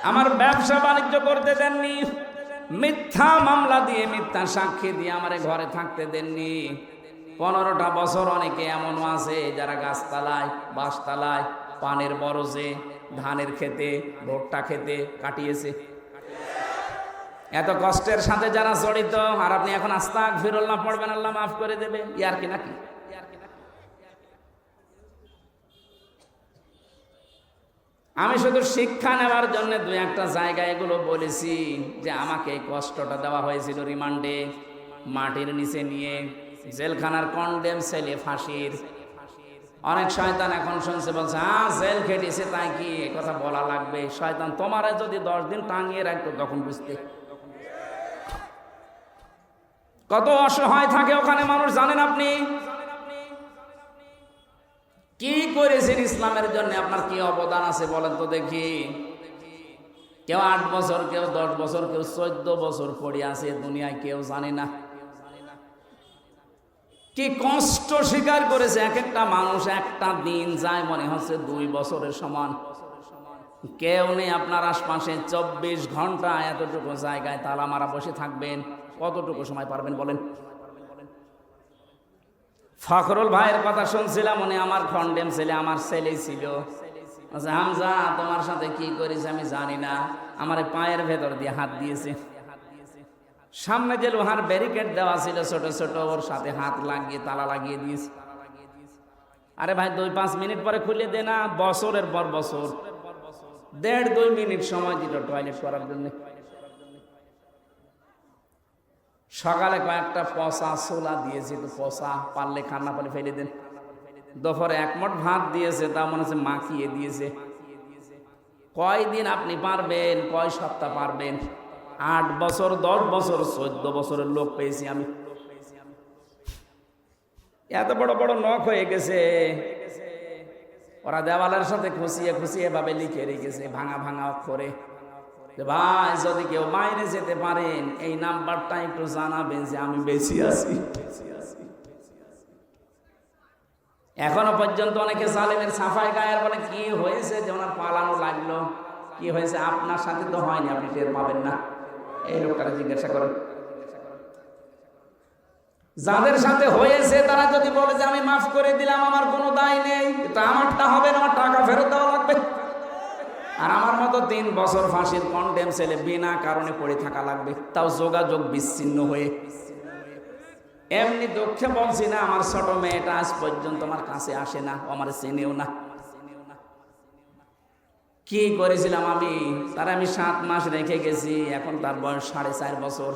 আমার ব্যবসা বাণিজ্য করতে দেননি, মিথ্যা মামলা দিয়ে মিথ্যা সাক্ষী দিয়ে আমারে ঘরে থাকতে দেননি। 15টা বছর অনেকে এমনও আছে যারা গাছতলায়, বাঁশতলায়, পানের বরজে, ধানের খেতে, ভুট্টা খেতে কাটিয়েছে। এত কষ্টের সাথে যারা জড়িত, আর আপনি এখন আস্তাগফিরুল্লাহ পড়বেন আল্লাহ মাফ করে দেবে, ইয়ার কি নাকি? আমি শুধু শিক্ষা নেওয়ার জন্য দুই একটা জায়গায় এগুলো বলেছি যে আমাকে এই কষ্টটা দেওয়া হয়েছিল রিমান্ডে, মাটির নিচে নিয়ে, জেলখানার কন্ডেম সেলে ফাঁসির। অনেক শয়তান এখন শুনছে, বলছে জেল খেটেছে তাই কি এ কথা বলা লাগবে? শয়তান তোমারে যদি 10 দিন টাঙিয়ে রাখতো তখন বুঝতে। কত অসহায় থাকে ওখানে মানুষ জানেন আপনি? কি করেছেন ইসলামের জন্য, আপনার কি অবদান আছে বলেন তো দেখি। কেউ 8 বছর, কেউ 10 বছর, কেউ 14 বছর পড়ে আছে দুনিয়ায়, কেউ জানে না কি কষ্ট স্বীকার করেছে। এক একটা মানুষ, একটা দিন যায় মনে হচ্ছে 2 বছরের সমান। কেউ নেই আপনার আশপাশে, 24 ঘন্টা এতটুকু জায়গায় তালা মারা বসে থাকবেন, কতটুকু সময় পারবেন বলেন? ফখরুল ভাইয়ের কথা শুনছিলাম, উনি আমার কন্ডেম ছেলে, আমার ছেলেই ছিল। আচ্ছা হামজা তোমার সাথে কি করেছে আমি জানি না, আমার পায়ের ভেতর দিয়ে হাত দিয়েছে। সামনে যে লোহার ব্যারিকেড দেওয়া ছিল ছোট ছোট, ওর সাথে হাত লাগিয়ে তালা লাগিয়ে দিয়েছে। আরে ভাই 2-5 মিনিট পরে খুলে দে না, বছরের পর বছর 1.5-2 মিনিট সময় দিল টয়লেট করার জন্য। সকালে কয়েকটা পচা ছোলা দিয়েছে, তো পচা, পারলে খান না পারলে ফেলে দেন। দুপুরে 1 মুঠ ভাত দিয়েছে, তা মনে হচ্ছে মাখিয়ে দিয়েছে। কয়দিন আপনি পারবেন, কয় সপ্তাহ পারবেন? 8 বছর, 10 বছর, 14 বছরের লোক পেয়েছি আমি। এত বড় বড় নখ হয়ে গেছে, ওরা দেওয়ালের সাথে খুশিয়ে খুশিয়ে এভাবে লিখে রেখেছে ভাঙা ভাঙা অক্ষরে, ভাই যদি কেউ বাইরে যেতে পারেন এই নাম্বারটা একটু জানাবেন যে আমি বেঁচে আছি। এখনো পর্যন্ত অনেকে জালেমের সাফাই গায়ের বলে কি হয়েছে যে ওনার পালানো লাগলো, কি হয়েছে? আপনার সাথে তো হয়নি, আপনি টের পাবেন না। এই লোকটাকে জিজ্ঞাসা করেন। যাদের সাথে হয়েছে তারা যদি বলে যে আমি মাফ করে দিলাম, আমার কোনো দায় নেই, এটা আমারটা হবে না, আমার টাকা ফেরত দেওয়া লাগবে। আর আমার মতো 3 বছর ফাঁসির কন্ডেম ছেলে বিনা কারণে পড়ে থাকা লাগবে, তাও যোগাযোগ বিচ্ছিন্ন হয়ে। এমনি দুঃখে বলছি না, আমার ছোট মেয়েটা আজ পর্যন্ত আমার কাছে আসে না, আমার চেনেও না। কি করেছিলাম আমি? তার আমি 7 মাস রেখে গেছি, এখন তার বয়স 4.5 বছর।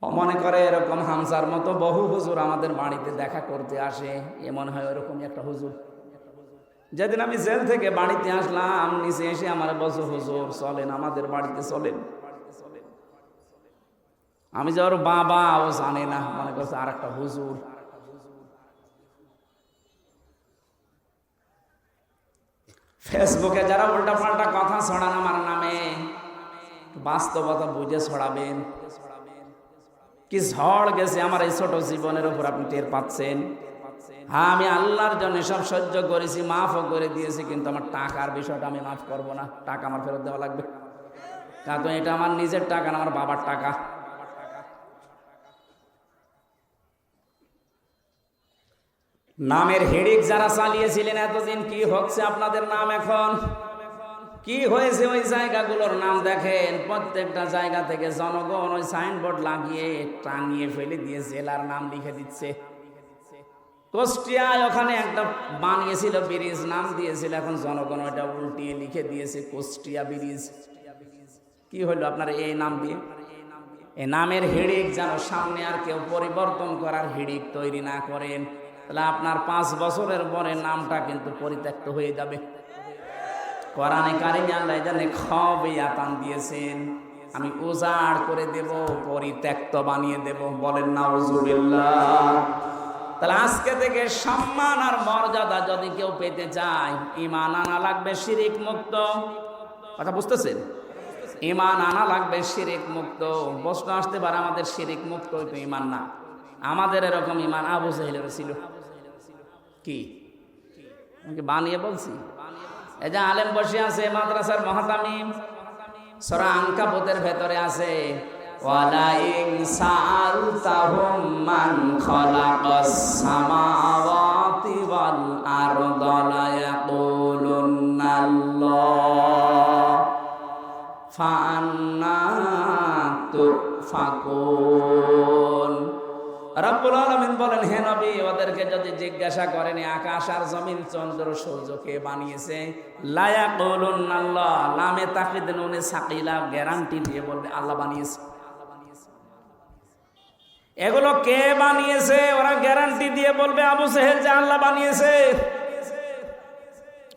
মনে করে এরকম হামজার মতো বহু হুজুর আমাদের বাড়িতে দেখা করতে আসে, এমন হয় ওরকমই একটা হুজুর। যেদিন আমি জেল থেকে বাড়িতে আসলাম, নিচে এসে আমার বলছে হুজুর চলেন আমাদের বাড়িতে চলেন। আমি যে ওর বাবা, ও জানে না, মনে করছে আর একটা হুজুর। ফেসবুকে যারা উল্টা পাল্টা কথা ছড়ান আমার নামে, বাস্তবতা বুঝে ছড়াবেন। কি ঝড় গেছে আমার এই ছোট জীবনের উপর, আপনি টের পাচ্ছেন? হ্যাঁ, আমি আল্লাহর জন্য সব সহ্য করেছি, মাফও করে দিয়েছি, কিন্তু আমার টাকার বিষয়টা আমি মাফ করব না। টাকা আমার ফেরত দেওয়া লাগবে, কারণ এটা আমার নিজের টাকা না, আমার বাবার টাকা। নামের হেডিক যারা চালিয়েছিলেন এতদিন, কি হচ্ছে আপনাদের নাম এখন? কি হয়েছে ওই জায়গাগুলোর নাম দেখেন। প্রত্যেকটা জায়গা থেকে জনগণ ওই সাইনবোর্ড লাগিয়ে টাঙিয়ে ফেলে দিয়ে জেলার নাম লিখে দিচ্ছে। কুষ্টিয়ায় ওখানে একটা বানিয়েছিল ব্রিজ, নাম দিয়েছিল, এখন জনগণ ওইটা উল্টিয়ে লিখে দিয়েছে কুষ্টিয়া ব্রিজ। কি হলো আপনার এই নাম দিয়ে? এই নামের হিড়িক যেন সামনে আর কেউ পরিবর্তন করার হিড়িক তৈরি না করেন, তাহলে আপনার 5 বছরের পরে নামটা কিন্তু পরিত্যক্ত হয়ে যাবে। কোরআনে কারিমে আল্লাহ জানে খবিয়াতান দিয়েছেন, আমি উজাড় করে দেব, পরিত্যক্ত বানিয়ে দেব। বলেন নাউজুবিল্লাহ। তাহলে আজকে থেকে সম্মান আর মর্যাদা যদি কেউ পেতে চায়, ঈমান আনা লাগবে শিরিক মুক্ত। কথা বুঝতেছেন? ঈমান আনা লাগবে শিরিক মুক্ত। প্রশ্ন আসতে পারে আমাদের শিরিক মুক্ত তো ঈমান না। আমাদের এরকম ঈমান আবু জাহেলের ছিল। কি বানিয়ে বলছি? এই যে আলেম বসে আছে মাদ্রাসার মুহতামিম, সূরা আনকাবুতের ভেতরে আছে ওয়ালা ইন সাআলতাহুম মান খালাকাস সামাওয়াতি ওয়াল আরদা লা ইয়াকুলুন্নাল্লাহ ফাআন্না তুফাকুন। রব্বুল আলামিন বলেন, হে নবী, ওদেরকে যদি জিজ্ঞাসা করেন আকাশ আর জমিন চন্দ্র সূর্য কে বানিয়েছে, লা ইয়াকুলুন্নাল্লাহ, লামে তাকিদ নুনে সাকিলা গ্যারান্টি দিয়ে বলবে আল্লাহ বানিয়েছে। এগুলো কে বানিয়েছে? ওরা গ্যারান্টি দিয়ে বলবে আবু সেহেল যে আল্লাহ বানিয়েছে।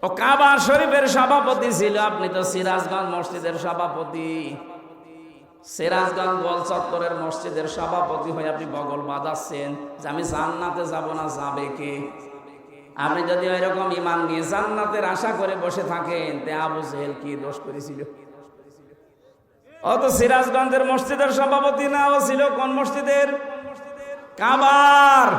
ও কাবা শরীফের সভাপতি ছিল, আপনি তো সিরাজগঞ্জ মসজিদের সভাপতি, সিরাজগঞ্জ গোল চত্বরের মসজিদের সভাপতি হয়ে আপনি বগল বাজাচ্ছেন যে আমি জান্নাতে যাব না, যাবে কে? আপনি যদি ওইরকম ঈমান নিয়ে জান্নাতের আশা করে বসে থাকেন, তে আবু জেহেল কি দোষ করেছিল? ও তো সিরাজগঞ্জের মসজিদের সভাপতি না, ও ছিল কোন মসজিদের? কাবার।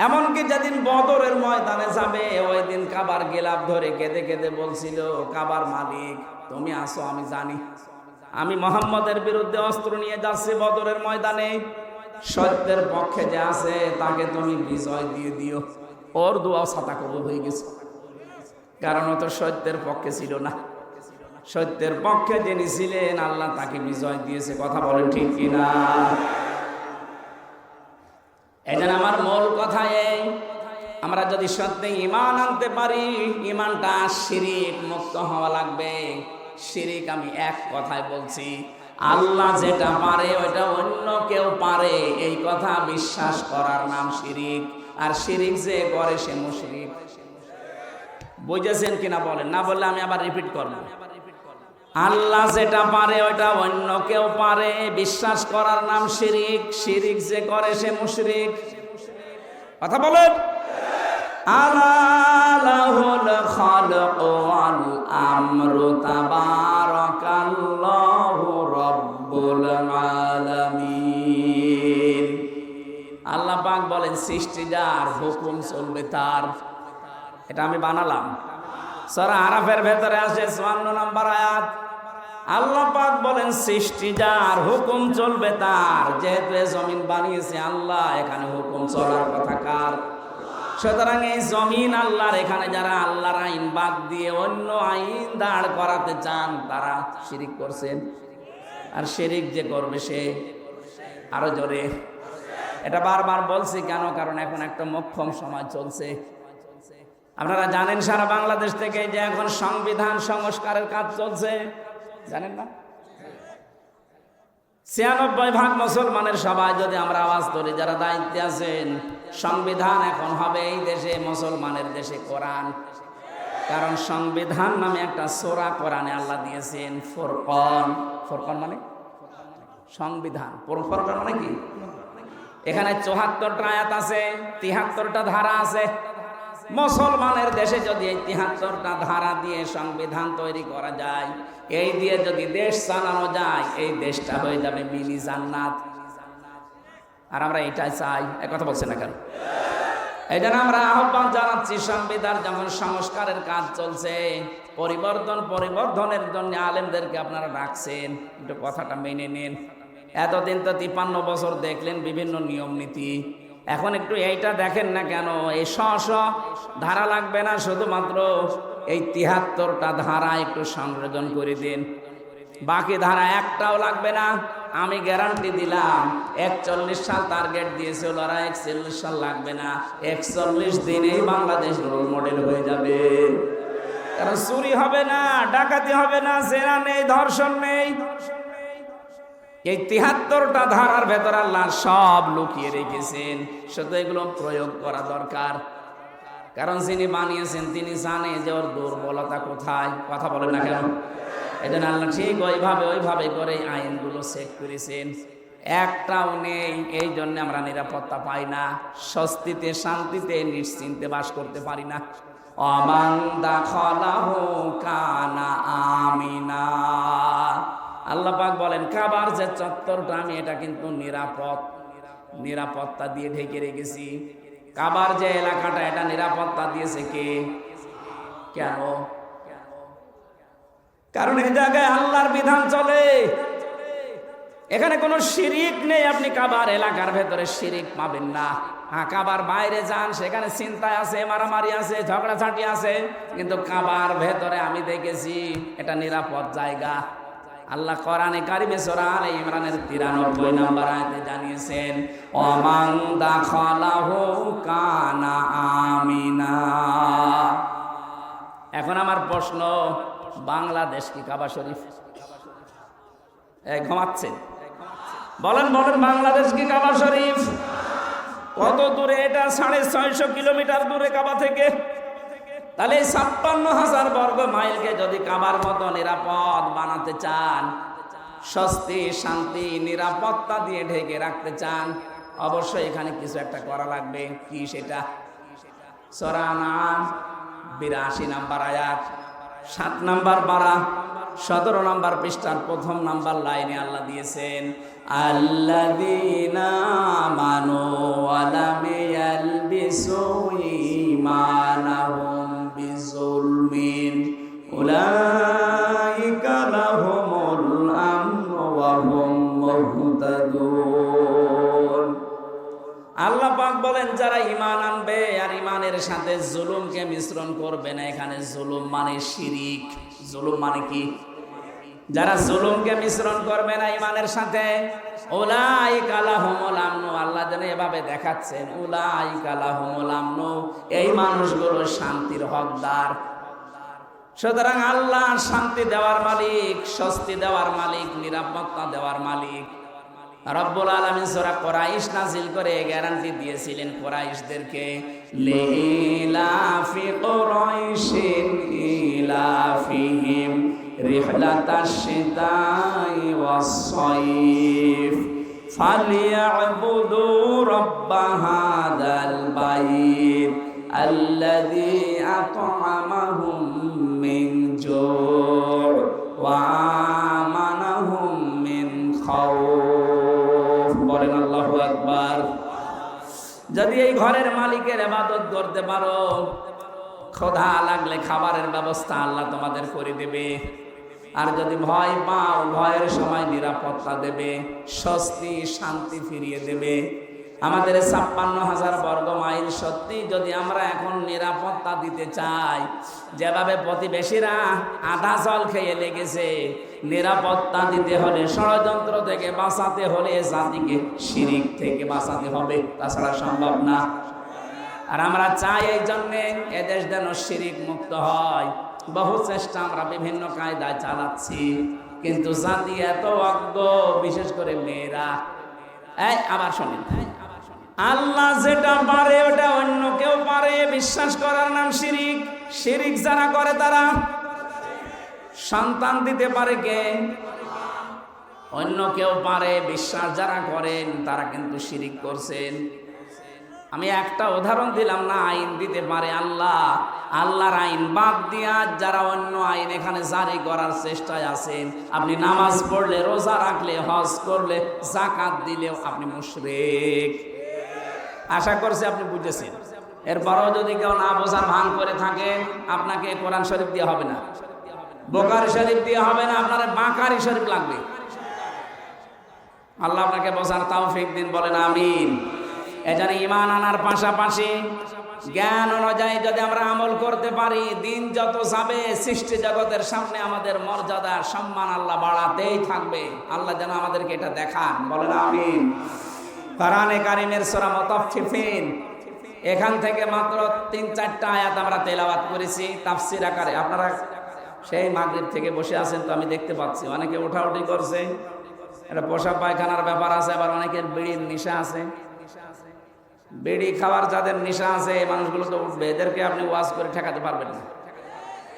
এমনকি যেদিন বদরের ময়দানে যাবে, ওই দিন কাবার গেলাপ ধরে কেঁদে কেঁদে বলছিল, কাবার মালিক তুমি আসো, আমি জানি আমি মুহাম্মদের বিরুদ্ধে অস্ত্র নিয়ে যাচ্ছি বদরের ময়দানে, সত্যের পক্ষে যে আছে তাকে তুমি বিজয় দিয়ে দিও। ওর দোয়া ছাতা কবুল হয়ে গেছে, কারণ ও তো সত্যের পক্ষে ছিল না। সত্যের পক্ষে যিনি ছিলেন আল্লাহ তাকে বিজয় দিয়েছে। কথা বলেন ঠিক কিনা? এই জন্য আমার মূল কথা এই, আমরা যদি সত্যি ঈমান আনতে পারি, ঈমানটা শিরিক মুক্ত হওয়া লাগবে। শিরিক আমি এক কথায় বলছি, আল্লাহ যেটা পারে ওইটা অন্য কেউ পারে, এই কথা বিশ্বাস করার নাম শিরিক। আর শিরিক যে করে সে মুশরিক। বুঝেছেন কিনা বলেন? না বললে আমি আবার রিপিট করব। আল্লাহ যেটা পারে ওইটা অন্য কেউ পারে, বিশ্বাস করার নাম শিরিক। শিরিক যে করে সে মুশরিক। কথা বলেন। আলাহুল খালকু ওয়াল আমরু তাবারাকাল্লাহু রাব্বুল আলামিন। আল্লাহ পাক বলেন সৃষ্টি যার, হুকুম চলবে তার। এটা আমি বানালাম। সূরা আরাফের ভেতরে আছে ৫৪ নম্বর আয়াত। আল্লাহ পাক বলেন সৃষ্টি যার, হুকুম চলবে তার। যেহেতু জমিন বানিয়েছে আল্লাহ, এখানে হুকুম চলার কথা কার? সুতরাং এই জমিন আল্লাহর, এখানে যারা আল্লাহর আইন বাদ দিয়ে অন্য আইন দাঁড় করাতে চান তারা শিরিক করছেন। আর শিরিক যে করবে সে আরো জোরে। এটা বারবার বলছি কেন? কারণ এখন একটা মোক্ষম সময় চলছে। আপনারা জানেন সারা বাংলাদেশ থেকে যে এখন সংবিধান সংস্কারের কাজ চলছে, জানেন না? ৯৬% মুসলমানের সবাই যদি আমরা আওয়াজ করি, যারা দায়িত্বে আছেন, সংবিধান এখন হবে এই দেশে মুসলমানের দেশে কোরআন। কারণ সংবিধান নামে একটা সূরা কোরআনে আল্লাহ দিয়েছেন, ফুরকান। ফুরকান মানে সংবিধান। ফুরকান মানে কি? এখানে ৭৪টা আয়াত আছে, ৭৩টা ধারা আছে। মুসলমানের দেশে যদি এই ৭৩টা ধারা দিয়ে সংবিধান তৈরি করা যায়, এই দিয়ে যদি দেশ চালানো যায়, এই দেশটা হয়ে যাবে মিনি জান্নাত। আর আমরা এটাই চাই। কথা বলছে না কেন? এই জন্য আমরা আহ্বান জানাচ্ছি, সংবিধান যেমন সংস্কারের কাজ চলছে, পরিবর্ধনের জন্য আলেমদেরকে আপনারা ডাকছেন, একটু কথাটা মেনে নিন। এতদিন তো ৫৩ বছর দেখলেন বিভিন্ন নিয়ম নীতি, এখন একটু এইটা দেখেন না কেন? এই ধারা লাগবে না, শুধুমাত্র এই ৭৩টা ধারা একটু সংযোজন করে দিন। বাকি ধারা একটাও লাগবে না। আমি গ্যারান্টি দিলাম, ৪১ সাল টার্গেট দিয়েছিল, ওরা ৪১ সাল লাগবে না, ৪১ দিনেই বাংলাদেশ রোল মডেল হয়ে যাবে। কারণ চুরি হবে না, ডাকাতি হবে না, জেনা নেই, ধর্ষণ নেই। এই ৭৩টা ধারার ভেতর আল্লাহ সব লুকিয়ে রেখেছেন, শুধু এগুলো প্রয়োগ করা দরকার। কারণ যিনি বানিয়েছেন তিনি জানে যে ওর দুর্বলতা কোথায়। কথা বলেন না কেন? এই জন্য আল্লাহ ঠিক ওইভাবে করে আইনগুলো সেট করেছেন, একটাও নেই। এই জন্য আমরা নিরাপত্তা পাই না, স্বস্তিতে শান্তিতে নিশ্চিন্তে বাস করতে পারি না। অমান দাখালাহু কানা আমিনা। আল্লাহ পাক বলেন কাবার যে চত্বরটা আমি এটা কিন্তু নিরাপত্তা দিয়ে ঢেকে রেখেছি। কাবার যে এলাকাটা এটা নিরাপত্তা দিয়েছে কে? কেন? কারণ এই জায়গায় আল্লাহর বিধান চলে, এখানে কোনো শিরিক নেই। আপনি কাবার এলাকার ভেতরে শিরিক পাবেন না। হ্যাঁ, কাবার বাইরে যান, সেখানে চিন্তায় আছে, মারামারি আছে, ঝগড়াঝাটি আছে, কিন্তু কাবার ভেতরে আমি দেখেছি এটা নিরাপদ জায়গা। আল্লাহ কোরআনে কারিমে সূরা আলে ইমরানের 93 নম্বর আয়াতে জানিয়েছেন, ওমান দাখালাহু কানা আমিনা। এখন আমার প্রশ্ন, বাংলাদেশ কি কাবা শরীফ? ঘুমাচ্ছেন? বলেন বলেন, বাংলাদেশ কি কাবা শরীফ? কত দূরে এটা? 650 কিলোমিটার দূরে কাবা থেকে। তাহলে 56,000 বর্গ মাইলকে যদি কাবার মতো নিরাপদ বানাতে চান, স্বস্তি শান্তি নিরাপত্তা দিয়ে ঢেকে রাখতে চান, অবশ্যই এখানে কিছু একটা করা লাগবে। কি সেটা? সূরা আনআম 82 নম্বর আয়াত, 7 নম্বর পারা, 17 নম্বর পৃষ্ঠার 1ম নম্বর লাইনে আল্লাহ দিয়েছেন, আল্লাযীনা আমানু ওয়া লাম ইয়ালবিসু ঈমানাহুম বিযুলমিন উলাইকা লাহুমুল আমনু ওয়া হুম মুহতাদুন। আল্লাহ পাক বলেন, যারা ঈমান আনবে আর ঈমানের সাথে জুলুমকে মিশ্রণ করবে না। এখানে জুলুম মানে শিরিক। জুলুম মানে কি? যারা জুলুমকে মিশ্রণ করবে না ঈমানের সাথে, উলাইকা লাহুমুল আমনু। আল্লাহ যেন এভাবে দেখাচ্ছেন, উলাইকা লাহুমুল আমনু, এই মানুষগুলো শান্তির হকদার। সুতরাং আল্লাহ শান্তি দেওয়ার মালিক, স্বস্তি দেওয়ার মালিক, নিরাপত্তা দেওয়ার মালিক। রব্বুল আলামিন সূরা কুরাইশ নাযিল করে গ্যারান্টি দিয়েছিলেন কুরাইশদেরকে, লিলাফি কুরাইশিন ইলাফিহিম রিহলাতাশ শিতাই ওয়াস সাইফ ফালিয়াবুদু রাব্ব হাযাল বাইত আল্লাযী আত'আমাহুম মিন জু' ওয়া আমানাহুম মিন খাউফ। বলেন আল্লাহু আকবার। যদি এই ঘরের মালিকের ইবাদত করতে পারো, ক্ষুধা লাগলে খাবারের ব্যবস্থা আল্লাহ তোমাদের করে দেবে। আর যদি ভয় পাও, ভয়ের সময় নিরাপত্তা দেবে, স্বস্তি শান্তি ফিরিয়ে দেবে। আমাদের 56,000 বর্গ মাইল সত্যি যদি আমরা এখন নিরাপত্তা দিতে চাই, যেভাবে প্রতিবেশীরা আধা জল খেয়ে লেগেছে, নিরাপত্তা দিতে হলে, ষড়যন্ত্র থেকে বাঁচাতে হলে জাতিকে শিরিক থেকে বাঁচাতে হবে, তাছাড়া সম্ভব না। আর আমরা চাই এই জন্যে এদেশ যেন শিরিক মুক্ত হয়। বহু চেষ্টা আমরা বিভিন্ন কায়দায় চালাচ্ছি, কিন্তু জাতি এত অজ্ঞ, বিশেষ করে মেয়েরা। আবার শোনেন, আল্লাহ যেটা পারে ওটা অন্য কেউ পারে, বিশ্বাস করার নাম শিরিক। শিরিক যারা করে তারা সন্তান দিতে পারে কে? অন্য কেউ পারে। বিশ্বাস যারা করেন তারা কিন্তু শিরিক করছেন। আমি একটা উদাহরণ দিলাম না, আইন দিতে পারে আল্লাহ। আল্লাহর আইন বাদ দিয়া যারা অন্য আইন এখানে জারি করার চেষ্টায় আছেন, আপনি নামাজ পড়লে, রোজা রাখলে, হজ করলে, যাকাত দিলেও আপনি মুশরিক। আশা করছি আপনি বুঝেছেন। এরপরও যদি কেউ না বোঝার ভান করে থাকে, আপনাকে কোরআন শরীফ দিয়ে হবে না, বুখারী শরীফ দিয়ে হবে না, আপনার বাকারি শরীফ লাগবে। আল্লাহ আপনাকে বোঝার তৌফিক দিন, বলেন আমিন। এজন্য ঈমান আনার পাশাপাশি জ্ঞান অনুযায়ী যদি আমরা আমল করতে পারি, দিন যত যাবে সৃষ্টি জগতের সামনে আমাদের মর্যাদা সম্মান আল্লাহ বাড়াতেই থাকবে। আল্লাহ যেন আমাদেরকে এটা দেখান, বলেন আমিন। কোরআনে কারীমের সূরা মুতাফফিফিন, এখান থেকে মাত্র 3-4টা আয়াত আমরা তেলাওয়াত করেছি তাফসীর আকারে। আপনারা সেই মাগরিব থেকে বসে আছেন তো, আমি দেখতে পাচ্ছি অনেকে ওঠাউঠি করছে। এটা পোশাক পায়খানার ব্যাপার আছে, আবার অনেকের বিড়ির নেশা আছে। বিড়ি খাওয়ার যাদের নেশা আছে, এই মানুষগুলো তো উঠবে, এদেরকে আপনি ওয়াজ করে ঠেকাতে পারবেন না।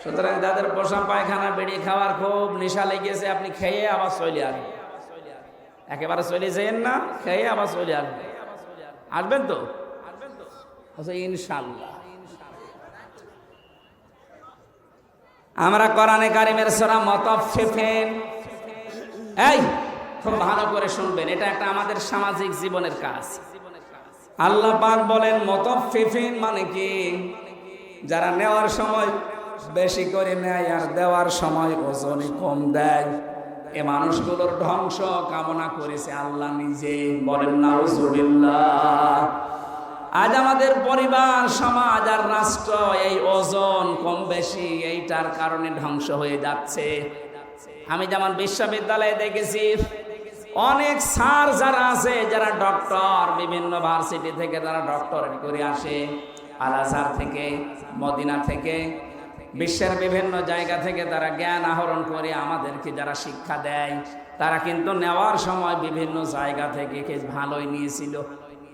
সুতরাং যাদের পোশাক পায়খানা, বিড়ি খাওয়ার খুব নেশা লেগেছে, আপনি খেয়ে আবার চলে আসবেন। একেবারে চলে যেন না, খেয়ে আবার চলে আসবেন। আসবেন তো? আচ্ছা, ইনশাআল্লাহ। আমরা কোরআনে কারীমের সূরা মুতাফফিফিন, এই খুব ভালো করে শুনবেন, এটা একটা আমাদের সামাজিক জীবনের কাজ। আল্লাহ পাক বলেন মুতাফফিফিন মানে কি? যারা নেওয়ার সময় বেশি করে নেয় আর দেওয়ার সময় ওজনই কম দেয়। এ মানুষগুলোর ধ্বংস কামনা করেছে আল্লাহ নিজে। বলেন নাউজুবিল্লাহ। আজ আমাদের পরিবার, সমাজ আর রাষ্ট্র এই ওজন কম বেশি এইটার কারণে ধ্বংস হয়ে যাচ্ছে। আমি যেমন বিশ্ববিদ্যালয়ে দেখেছি অনেক স্যার যারা আছে, যারা ডক্টর, বিভিন্ন ভার্সিটি থেকে তারা ডক্টরেট করে আসে, আল আজহার থেকে, মদিনা থেকে, বিশ্বের বিভিন্ন জায়গা থেকে তারা জ্ঞান আহরণ করে আমাদেরকে যারা শিক্ষা দেয়, তারা কিন্তু নেওয়ার সময় বিভিন্ন জায়গা থেকে ভালোই নিয়েছিল,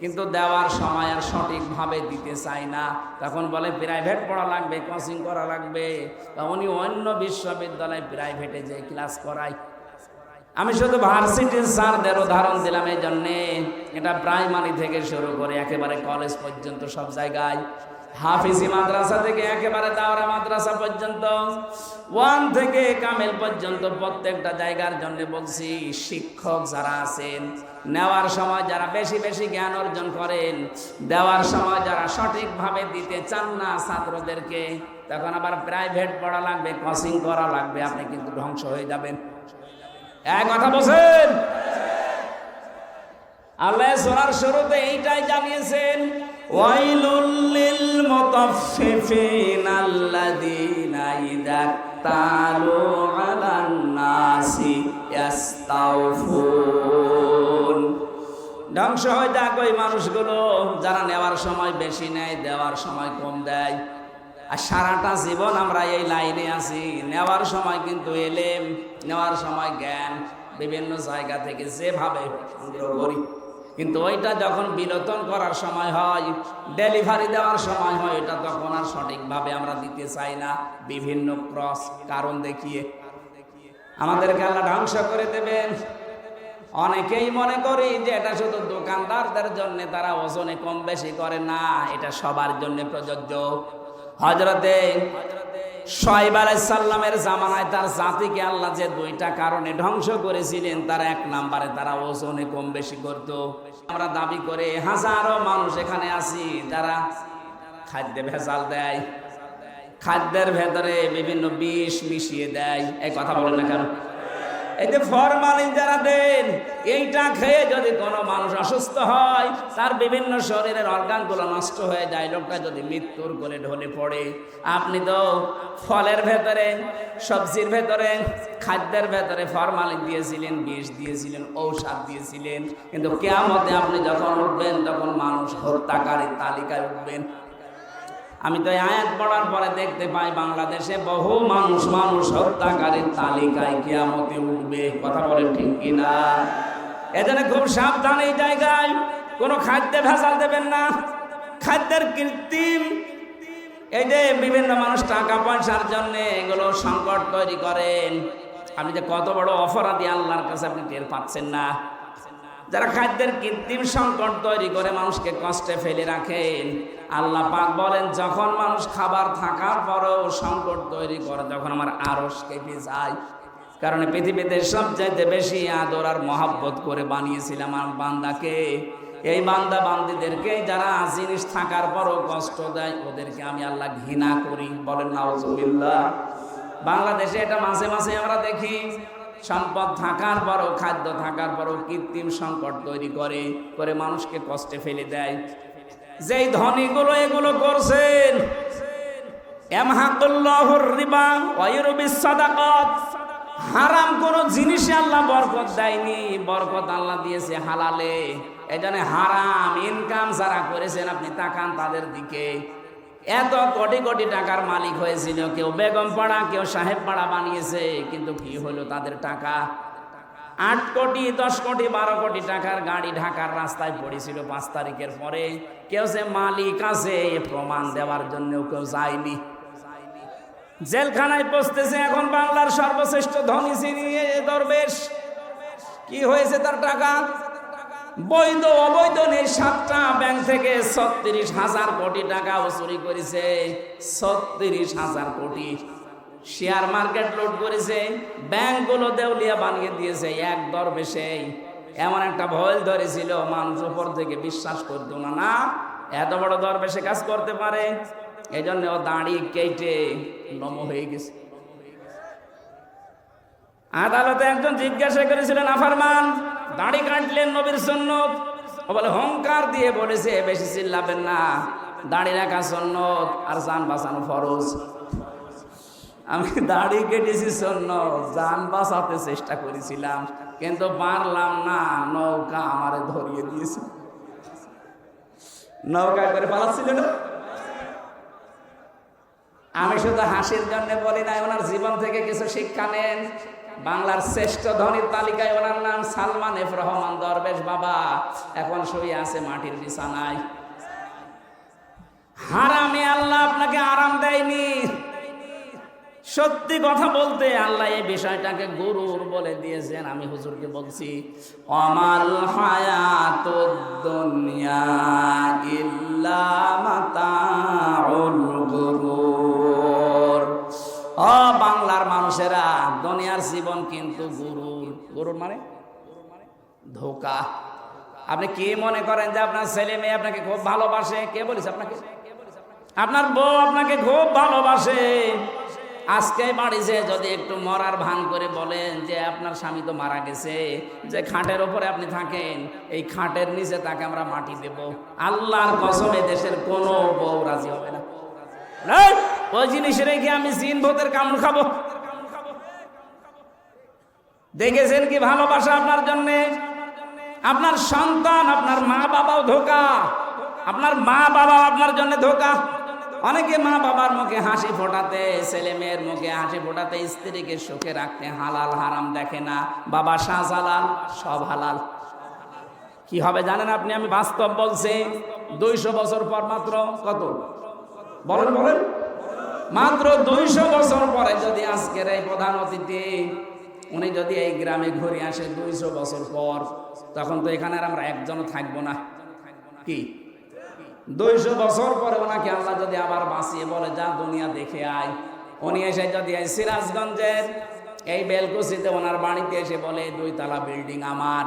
কিন্তু দেওয়ার সময় আর সঠিকভাবে দিতে চায় না। তখন বলে প্রাইভেট পড়া লাগবে, কোচিং করা লাগবে। উনি অন্য বিশ্ববিদ্যালয়ে প্রাইভেটে যে ক্লাস করায়। আমি শুধু ভার্সিটির স্যারদের উদাহরণ দিলাম এই জন্যে, এটা প্রাইমারি থেকে শুরু করে একেবারে কলেজ পর্যন্ত সব জায়গায়, হাফিজি মাদ্রাসা থেকে একেবারে দাওরা মাদ্রাসা পর্যন্ত, 1 থেকে কামেল পর্যন্ত প্রত্যেকটা জায়গার জন্য বলছি, শিক্ষক যারা আছেন, নেওয়ার সময় যারা বেশি বেশি জ্ঞান অর্জন করেন, দেওয়ার সময় যারা সঠিকভাবে দিতে চান না ছাত্রদেরকে, তখন আবার প্রাইভেট পড়া লাগবে, কোচিং করা লাগবে, আপনি কিন্তু ধ্বংস হয়ে যাবেন। এক কথা বলছেন। আল্লাহ সূরার শুরুতে এইটাই জানিয়েছেন, ওয়াইলুল লিল মুতাফফিফিনা আল্লাযীনা ইযা তালু আলান নাসি ইস্তাওফুন। ধ্বংস হয়ে যাক ওই মানুষগুলো যারা নেওয়ার সময় বেশি নেয়, দেওয়ার সময় কম দেয়। আর সারাটা জীবন আমরা এই লাইনে আছি, নেওয়ার সময় কিন্তু এলেম, নেওয়ার সময় জ্ঞান বিভিন্ন জায়গা থেকে যেভাবে সংগ্রহ করি, কিন্তু ওইটা যখন বিলোপন করার সময় হয়, ডেলিভারি দেওয়ার সময় হয়, এটা তখন আর সঠিকভাবে আমরা দিতে চাই না, বিভিন্ন ক্রস কারণ দেখিয়ে আমাদেরকে আল্লাহ ধ্বংস করে দেবেন। অনেকেই মনে করি যে এটা শুধু দোকানদারদের জন্য, তারা ওজনে কম বেশি করে না, এটা সবার জন্য প্রযোজ্য। হযরতে শুআয়ব আলাইহিস সালামের জামানায় তার জাতিকে আল্লাহ যে 2টা কারণে ধ্বংস করেছিলেন, তার 1 নম্বরে তারা ওজনে কম বেশি করত। আমরা দাবি করে হাজারো মানুষ এখানে আছি যারা খাদ্যে ভেজাল দেয়, খাদ্যের ভেতরে বিভিন্ন বিষ মিশিয়ে দেয়। এই কথা বলেন না কেন? এই যে ফরমালিন যারা দেন, এইটা খেয়ে যদি কোনো মানুষ অসুস্থ হয়, তার বিভিন্ন শরীরের অর্গানগুলো নষ্ট হয়ে যায়, লোকটা যদি মৃত্যুর কোলে ঢলে পড়ে। আপনি তো ফলের ভেতরে, সবজির ভেতরে, খাদ্যের ভেতরে ফরমালিন দিয়েছিলেন, বিষ দিয়েছিলেন, ঔষধ দিয়েছিলেন, কিন্তু কিয়ামতে আপনি যখন উঠবেন তখন মানুষ হত্যাকারীর তালিকায় উঠবেন। আমি তো আয়াত পড়ার পরে দেখতে পাই বাংলাদেশে বহু মানুষ হত্যাকারীর তালিকায় কিয়ামতে উঠবে। কথা বলেন ঠিক কিনা? এজন্য খুব সাবধান, এই জায়গায় কোনো খাদ্যে ভেজাল দেবেন না। খাদ্যের কৃত্রিম, এই যে বিভিন্ন মানুষ টাকা পয়সার জন্য এগুলো সংকট তৈরি করেন। আপনি যে কত বড় অপরাধী আল্লাহর কাছে আপনি টের পাচ্ছেন না। যারা খাদ্যের কৃত্রিম সংকট তৈরি করে মানুষকে কষ্টে ফেলে রাখেন, আল্লাহ পাক বলেন যখন মানুষ খাবার থাকার পরেও সংকট তৈরি করে, যখন আমার আরশ কেঁপে যায়। কারণ পৃথিবীতে সবচাইতে বেশি আদর আর মহাব্বত করে বানিয়েছিলাম আমার বান্দাকে। এই বান্দা বান্দিদেরকে যারা জিনিস থাকার পরও কষ্ট দেয়, ওদেরকে আমি আল্লাহ ঘৃণা করি। বলেন নাউজুবিল্লাহ। বাংলাদেশে এটা মাঝে মাঝে আমরা দেখি, সম্পদ থাকার পরও, খাদ্য থাকার পরও কৃত্রিম সংকট তৈরি করে মানুষকে কষ্টে ফেলে দেয়। যেই ধনীগুলো এগুলো করছেন, ইয়ামহাকুল্লাহুর রিবা ওয়া ইউরবিস সাদাকাত, হারাম কোনো জিনিসে আল্লাহ বরকত দেয়নি, বরকত আল্লাহ দিয়েছে হালালে। এজন্য হারাম ইনকাম যারা করেছেন, আপনি তাকান তাদের দিকে। এত কোটি কোটি টাকার মালিক হয়েছিল, কেউ বেগম পাড়া, কেউ সাহেব পাড়া বানিয়েছে, কিন্তু কি হলো তাদের টাকা? 8 কোটি, 10 কোটি, 12 কোটি টাকার গাড়ি ঢাকার রাস্তায় পড়েছিল 5 তারিখের পরে। কেউ যে মালিক আছে এ প্রমাণ দেওয়ার জন্য কেউ যায়নি। জেলখানায় পৌঁছতেছে এখন বাংলার সর্বশ্রেষ্ঠ ধনী সিনিয়ে দরবেশ। কি হয়েছে তার টাকা? বৈধ অবৈধ নেই, 7টা ব্যাংক থেকে 36,000 কোটি টাকা চুরি করেছে। 36,000 কোটি। শেয়ার মার্কেট লুট করেছে, ব্যাংকগুলো দেউলিয়া বানিয়ে দিয়েছে। এক দরবেশে এমন একটা ভয় ধরেছিল, মানুষ উপর থেকে বিশ্বাস করতো না, না এত বড় দরবেশে কাজ করতে পারে। এই জন্য ও দাড়ি কেটে নম হয়ে গেছে। আদালতে একজন জিজ্ঞাসা করেছিলেন, আফারমান দাড়ি কাটলেন নবীর সুন্নত? ও বলে হুঙ্কার দিয়ে বলেছে, বেশি চিল্লাবেন না, দাড়ি রাখা সুন্নত আর জান বাঁচানো ফরজ। আমি দাড়ি কেটেছি সুন্নত, জান বাঁচাতে চেষ্টা করেছিলাম কিন্তু পারলাম না, নৌকা আমারে ধরিয়ে দিয়েছে। নৌকা করে পালাচ্ছিল না। আমি শুধু হাসির জন্য বলি না, ওনার জীবন থেকে কিছু শিক্ষা নেন। বাংলার শ্রেষ্ঠ ধনীর তালিকায় ওনার নাম সালমান এফ রহমান দরবেশ বাবা, এখন শুয়ে আছে মাটির বিছানায়। হারামে আল্লাহ আপনাকে আরাম দেয়নি। সত্যি কথা বলতে আল্লাহ এই বিষয়টাকে গুরুর বলে দিয়েছেন। আমি হুজুরকে বলছি, আমাল হায়াতুদ দুনিয়া ইল্লা মাতাউল গুরুর। ও বাংলার মানুষেরা, দুনিয়ার জীবন কিন্তু গুরুর। গুরুর মানে ধোঁকা। আপনি কি মনে করেন যে আপনার ছেলে মেয়ে আপনাকে খুব ভালোবাসে? কে বলেছে আপনাকে? আপনার বউ আপনাকে খুব ভালোবাসে। আজকে বাড়িতে যদি একটু মরার ভান করে বলেন যে আপনার স্বামী তো মারা গেছে, যে খাটের ওপরে আপনি থাকেন, এই খাটের নিচে তাকে আমরা মাটি দেব, আল্লাহর কসমে দেশের কোনো বউ রাজি হবে না। ওই জিনিস রেখে আমি জিন ভূতের কামড় খাবো? দেখেছেন কি ভালোবাসা আপনার জন্য? আপনার সন্তান, আপনার মা বাবাও ধোঁকা, আপনার মা বাবা আপনার জন্য ধোঁকা। অনেকে মা বাবার মুখে হাসি ফোটাতে, ছেলে মেয়ের মুখে হাসি ফোটাতে, স্ত্রীকে সুখে রাখতে হালাল হারাম দেখে না। বাবা শাহজালাল, সব হালাল। কি হবে জানেন আপনি? আমি বাস্তব বলছি। 200 বছর পর, মাত্র কত বলেন বলেন, মাত্র 200 বছর পরে যদি আজকের এই প্রধান অতিথি উনি যদি এই গ্রামে ঘুরে আসে 200 বছর পর, তখন তো এখানে আর আমরা একজনও থাকবো না। কি 200 বছর পরে ওনাকে আল্লাহ যদি আবার বাঁচিয়ে বলে যা দুনিয়া দেখে আয়, উনি এসে যদি এই সিরাজগঞ্জের এই বেলকুচিতে ওনার বাড়িতে এসে বলে 2 তলা বিল্ডিং আমার,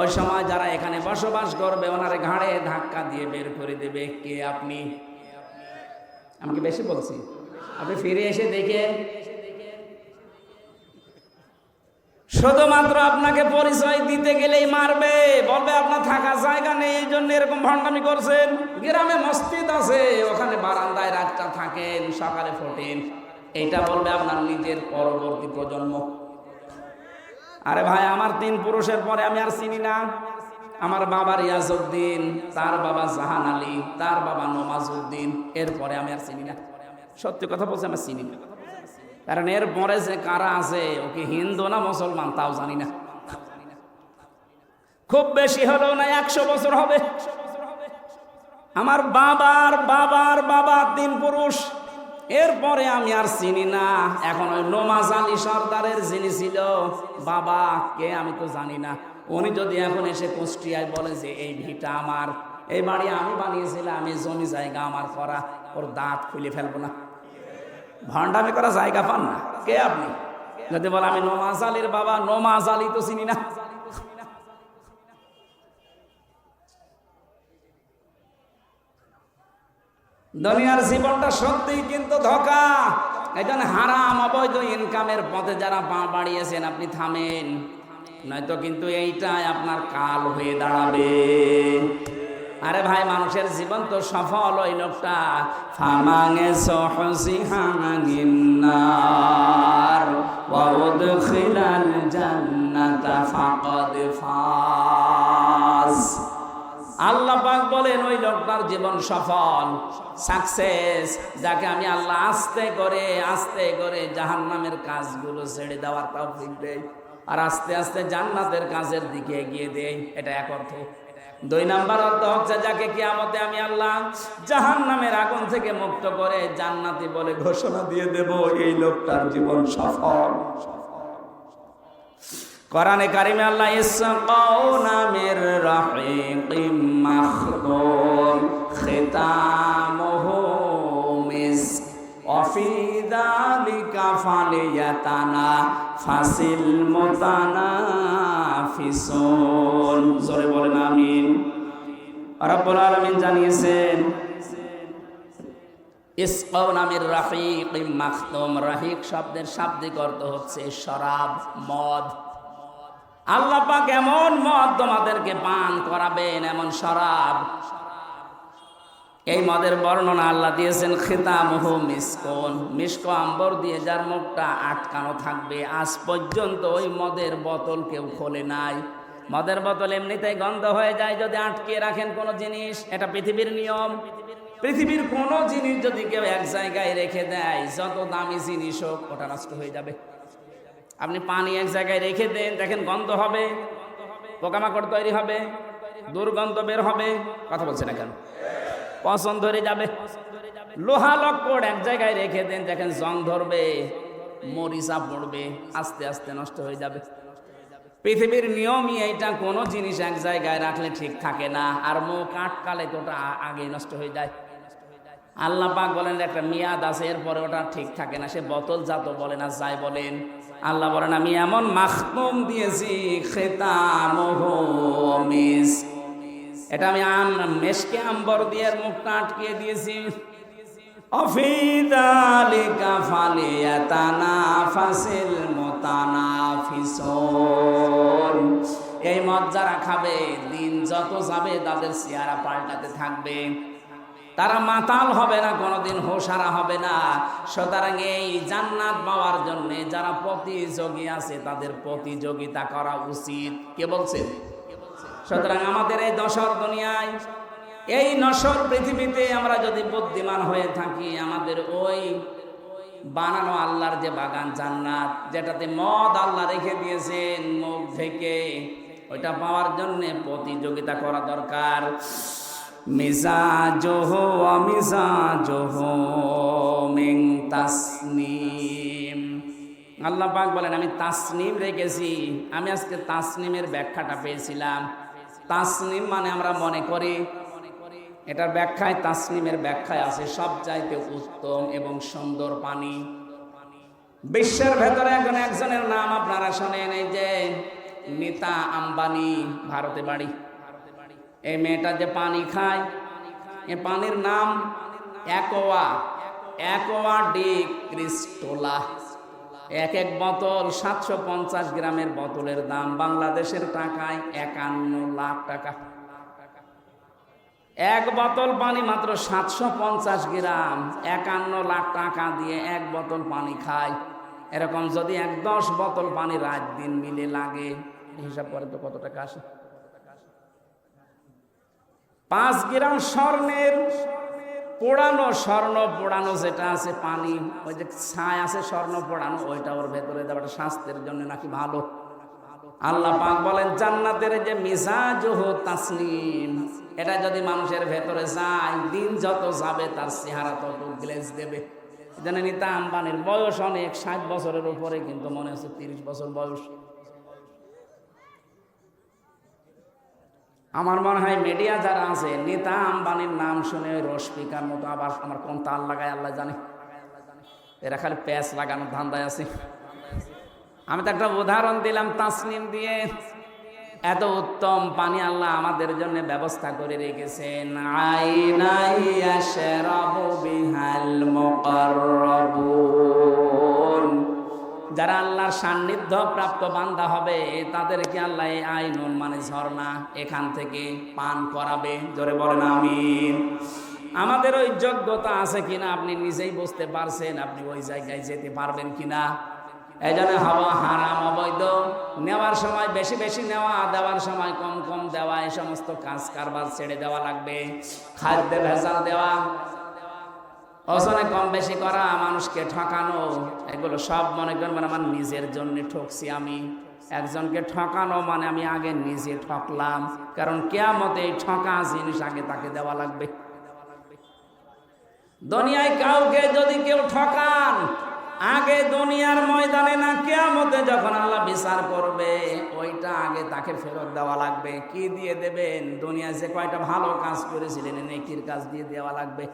ওই সময় যারা এখানে বসবাস করবে ওনার ঘাড়ে ধাক্কা দিয়ে বের করে দেবে। কে আপনি? আমি কি বেশি বলছি? আপনি ফিরে এসে দেখেন, শুধুমাত্র আপনাকে পরিচয় দিতে গেলেই মারবে, বলবে আপনার থাকা জায়গা নেই, এই জন্য এরকম ভণ্ডামি করছেন। গ্রামে মসজিদ আছে, ওখানে বারান্দায় রাতটা থাকেন, সকালে ফোটেন, এইটা বলবে আপনার নিজের পরবর্তী প্রজন্ম। আরে ভাই, আমার 3 পুরুষের পরে আমি আর চিনি না। আমার বাবা রিয়াজউদ্দিন, তার বাবা জাহান আলী, তার বাবা নমাজউদ্দিন, এরপরে আমি আর চিনি না। সত্যি কথা বলছি, আমি চিনি না। কারণ এর পরে যে কারা আছে, ওকে হিন্দু না মুসলমান তাও জানি না। খুব বেশি হলেও না 100 বছর হবে। আমার বাবার বাবার বাবা 3 পুরুষ, এরপরে আমি আর চিনি না। এখন ওই নমাজ আলী সর্দারের যিনি ছিল বাবা, কে আমি তো জানি না। উনি যদি এখন এসে কুষ্টিয়ায় বলে যে এই ভিটা আমার, এই বাড়ি আমি বানিয়েছিলাম, এই জমি জায়গা আমার করা, ওর দাঁত খুলে ফেলবো না। ভণ্ডামি করা জায়গা পান না। কে আপনি? যদি বলে আমি নমাজ আলীর বাবা, নমাজ আলী তো চিনি না। দুনিয়ার জীবনটা সত্যিই কিন্তু ধোঁকা। এই জন্য হারাম অবৈধ ইনকামের পথে যারা পা বাড়িয়েছেন আপনি থামেন, নয়তো কিন্তু এইটাই আপনার কাল হয়ে দাঁড়াবে। আরে ভাই, মানুষের জীবন তো সফল ওই লোকটা ফামাঙে সহসিহাঙিন্নার ওয়া উদখিলাল জান্নাতা ফাকাদ ফাজ। আল্লাহ পাক বলেন ওই লোকটার জীবন সফল, সাকসেস, যাকে আমি আল্লাহ আস্তে করে জাহান্নামের কাজগুলো ছেড়ে দেওয়ার তৌফিক দেই আর আস্তে আস্তে জান্নাতের কাজের দিকে এগিয়ে দেই। এটা এক অর্থ। 2 নাম্বার অর্থ হচ্ছে যাকে কিয়ামতে আমি আল্লাহ জাহান্নামের আগুন থেকে মুক্ত করে জান্নাতি বলে ঘোষণা দিয়ে দেব, এই লোকটার জীবন সফল। কোরআনে কারিমে আল্লাহ ইসকাউনা মির রাহিকিম মাখদুম খিতামুহু মিসক ওয়া ফি যালিকা ফালিয়াতানাফাসিল মুতানাফিসুন। জোরে বলেন আমিন। রব্বুল আলামিন জানিয়েছেন ইসকাউনা মির রাহিকিম মাখতুম। রাহিক শব্দের শাব্দিক অর্থ হচ্ছে শরাব, মদ। আল্লাহ পাক এমন মদ তোমাদেরকে পান করাবেন, এমন শরাব। এই মদের বর্ণনা আল্লাহ দিয়েছেন খিতামুহু মিসকুন, মিস্ক আম্বর দিয়ে যার মুখটা আটকানো থাকবে। আজ পর্যন্ত ওই মদের বোতল কেউ খোলে নাই। মদের বোতল এমনিতেই গন্ধ হয়ে যায় যদি আটকে রাখেন কোনো জিনিস, এটা পৃথিবীর নিয়ম। পৃথিবীর কোনো জিনিস যদি কেউ এক জায়গায় রেখে দেয়, যত দামি জিনিস হোক, ওটা নষ্ট হয়ে যাবে। আপনি পানি এক জায়গায় রেখে দেন, দেখেন গন্ধ হবে, পোকামাকড় তৈরি হবে, দুর্গন্ধ বের হবে। কথা বলছে না কেন? পছন্দ ধরে যাবে। লোহা লক্কড় এক জায়গায় রেখে দেন, দেখেন জং ধরবে, মরিচা পড়বে, আস্তে আস্তে নষ্ট হয়ে যাবে। পৃথিবীর নিয়মই এইটা, কোনো জিনিস এক জায়গায় রাখলে ঠিক থাকে না, আর মুখ আটকালে তো ওটা আগে নষ্ট হয়ে যায়। আল্লাহ পাক বলেন একটা মেয়াদ আছে, এরপরে ওটা ঠিক থাকে না। সে বোতল জাত বলেন আর যাই বলেন, আল্লাহ বলেন আমি এমন মাখতুম দিয়েছি, খিতামুহু মিস্ক। এটা আমি মেশকে আম্বর দিয়ে মুখটা আটকিয়ে দিয়েছি। অফি যালিকা ফালিয়াতানাফাসিল মুতানাফিসুন। এই মদ যারা খাবে, দিন যত যাবে তাদের চেহারা পাল্টাতে থাকবে, তারা মাতাল হবে না, কোনোদিন হোশারা হবে না। সুতরাং এই জান্নাত পাওয়ার জন্য যারা প্রতিযোগী আছে, তাদের প্রতিযোগিতা করা উচিত। কে বলছেন? সুতরাং আমাদের এই দশর দুনিয়ায়, এই নশ্বর পৃথিবীতে আমরা যদি বুদ্ধিমান হয়ে থাকি, আমাদের ওই বানানো আল্লাহর যে বাগান জান্নাত, যেটাতে মদ আল্লাহ রেখে দিয়েছেন মুখ থেকে, ওইটা পাওয়ার জন্য প্রতিযোগিতা করা দরকার। মিজাজুহু ওয়া মিজাজুহু মিন তাসনিম। আল্লাহ পাক বলেন আমি তাসনিম রেখেছি। আমি আজকে তাসনিমের ব্যাখ্যাটা পেয়েছিলাম। তাসনিম মানে আমরা মনে করি, এটার ব্যাখ্যায়, তাসনিমের ব্যাখ্যায় আছে সবচাইতে উত্তম এবং সুন্দর পানি। বিশ্বের ভেতরে এখন একজনের নাম আপনারা শোনেন, এই যে নীতা আম্বানি, ভারতে বাড়ি। এই মেয়েটা যে পানি খায়, এ পানির নাম অ্যাকোয়া ডি ক্রিস্টোলা। এক এক বোতল 750 গ্রামের বোতলের দাম বাংলাদেশের টাকায় 51 লাখ টাকা। এক বোতল পানি মাত্র 750 গ্রাম, 51 লাখ টাকা দিয়ে এক বোতল পানি খায়। এরকম যদি 10 বোতল পানি রাত দিন মিলে লাগে, হিসাব করে তো কত টাকা আসে? 5 গ্রাম স্বর্ণের পোড়ানো, স্বর্ণ পোড়ানো যেটা আছে পানি, ওই যে ছায় আছে স্বর্ণ পোড়ানো, ওইটা ওর ভেতরে দেওয়াটা স্বাস্থ্যের জন্য নাকি ভালো। আল্লাহ পাক বলেন জান্নাতের যে মিজাজুহু তাসনিম, এটা যদি মানুষের ভেতরে যায়, দিন যত যাবে তার চেহারা তত গ্লেজ দেবে। এজন্য নীতা আম্বানির বয়স অনেক, 60 বছরের উপরে, কিন্তু মনে হচ্ছে 30 বছর বয়স। আমার মনে হয় মিডিয়া যারা আছে, নীতা আম্বানির নাম শুনে রসপিকার মতো আবার আমার কোন তাল লাগায় আল্লাহ জানে। এরা খালি প্যাচ লাগানোর ধান্দায় আছে। আমি তো একটা উদাহরণ দিলাম তাসনিম দিয়ে। এত উত্তম পানি আল্লাহ আমাদের জন্য ব্যবস্থা করে রেখেছেন। আইনাই ইয়াশরাবু বিহাল মুকাররাবুন। যারা আল্লাহর সান্নিধ্য প্রাপ্ত বান্দা হবে, তাদেরকে আল্লাহ এই আইনুন মানে ঝর্ণা, এখান থেকে পান করাবে। জোরে বলেন আমিন। আমাদের ওই যোগ্যতা আছে কিনা আপনি নিজেই বুঝতে পারছেন, আপনি ওই জায়গায় যেতে পারবেন কিনা। এই জন্য হাওয়া হারাম, অবৈধ, নেওয়ার সময় বেশি বেশি নেওয়া, দেওয়ার সময় কম কম দেওয়া, এই সমস্ত কাজ কারবার ছেড়ে দেওয়া লাগবে। খাদ্যে ভেজাল দেওয়া, ওজনে কম বেশি করা, মানুষকে ঠকানো, এগুলো সব মনে করবেন আমার নিজের জন্য ঠকছি আমি। একজনকে ঠকানো মানে আমি আগে নিজে ঠকলাম, কারণ কিয়ামতে এই ঠকা জিনিস আগে তাকে দেওয়া লাগবে। দুনিয়ায় কাউকে যদি কেউ ঠকান, আগে দুনিয়ার ময়দানে না, কিয়ামতে যখন আল্লাহ বিচার করবে, ওইটা আগে তাকে ফেরত দেওয়া লাগবে। কি দিয়ে দেবেন? দুনিয়ায় যে কয়টা ভালো কাজ করেছিলেন, নেকির কাজ দিয়ে দেওয়া লাগবে।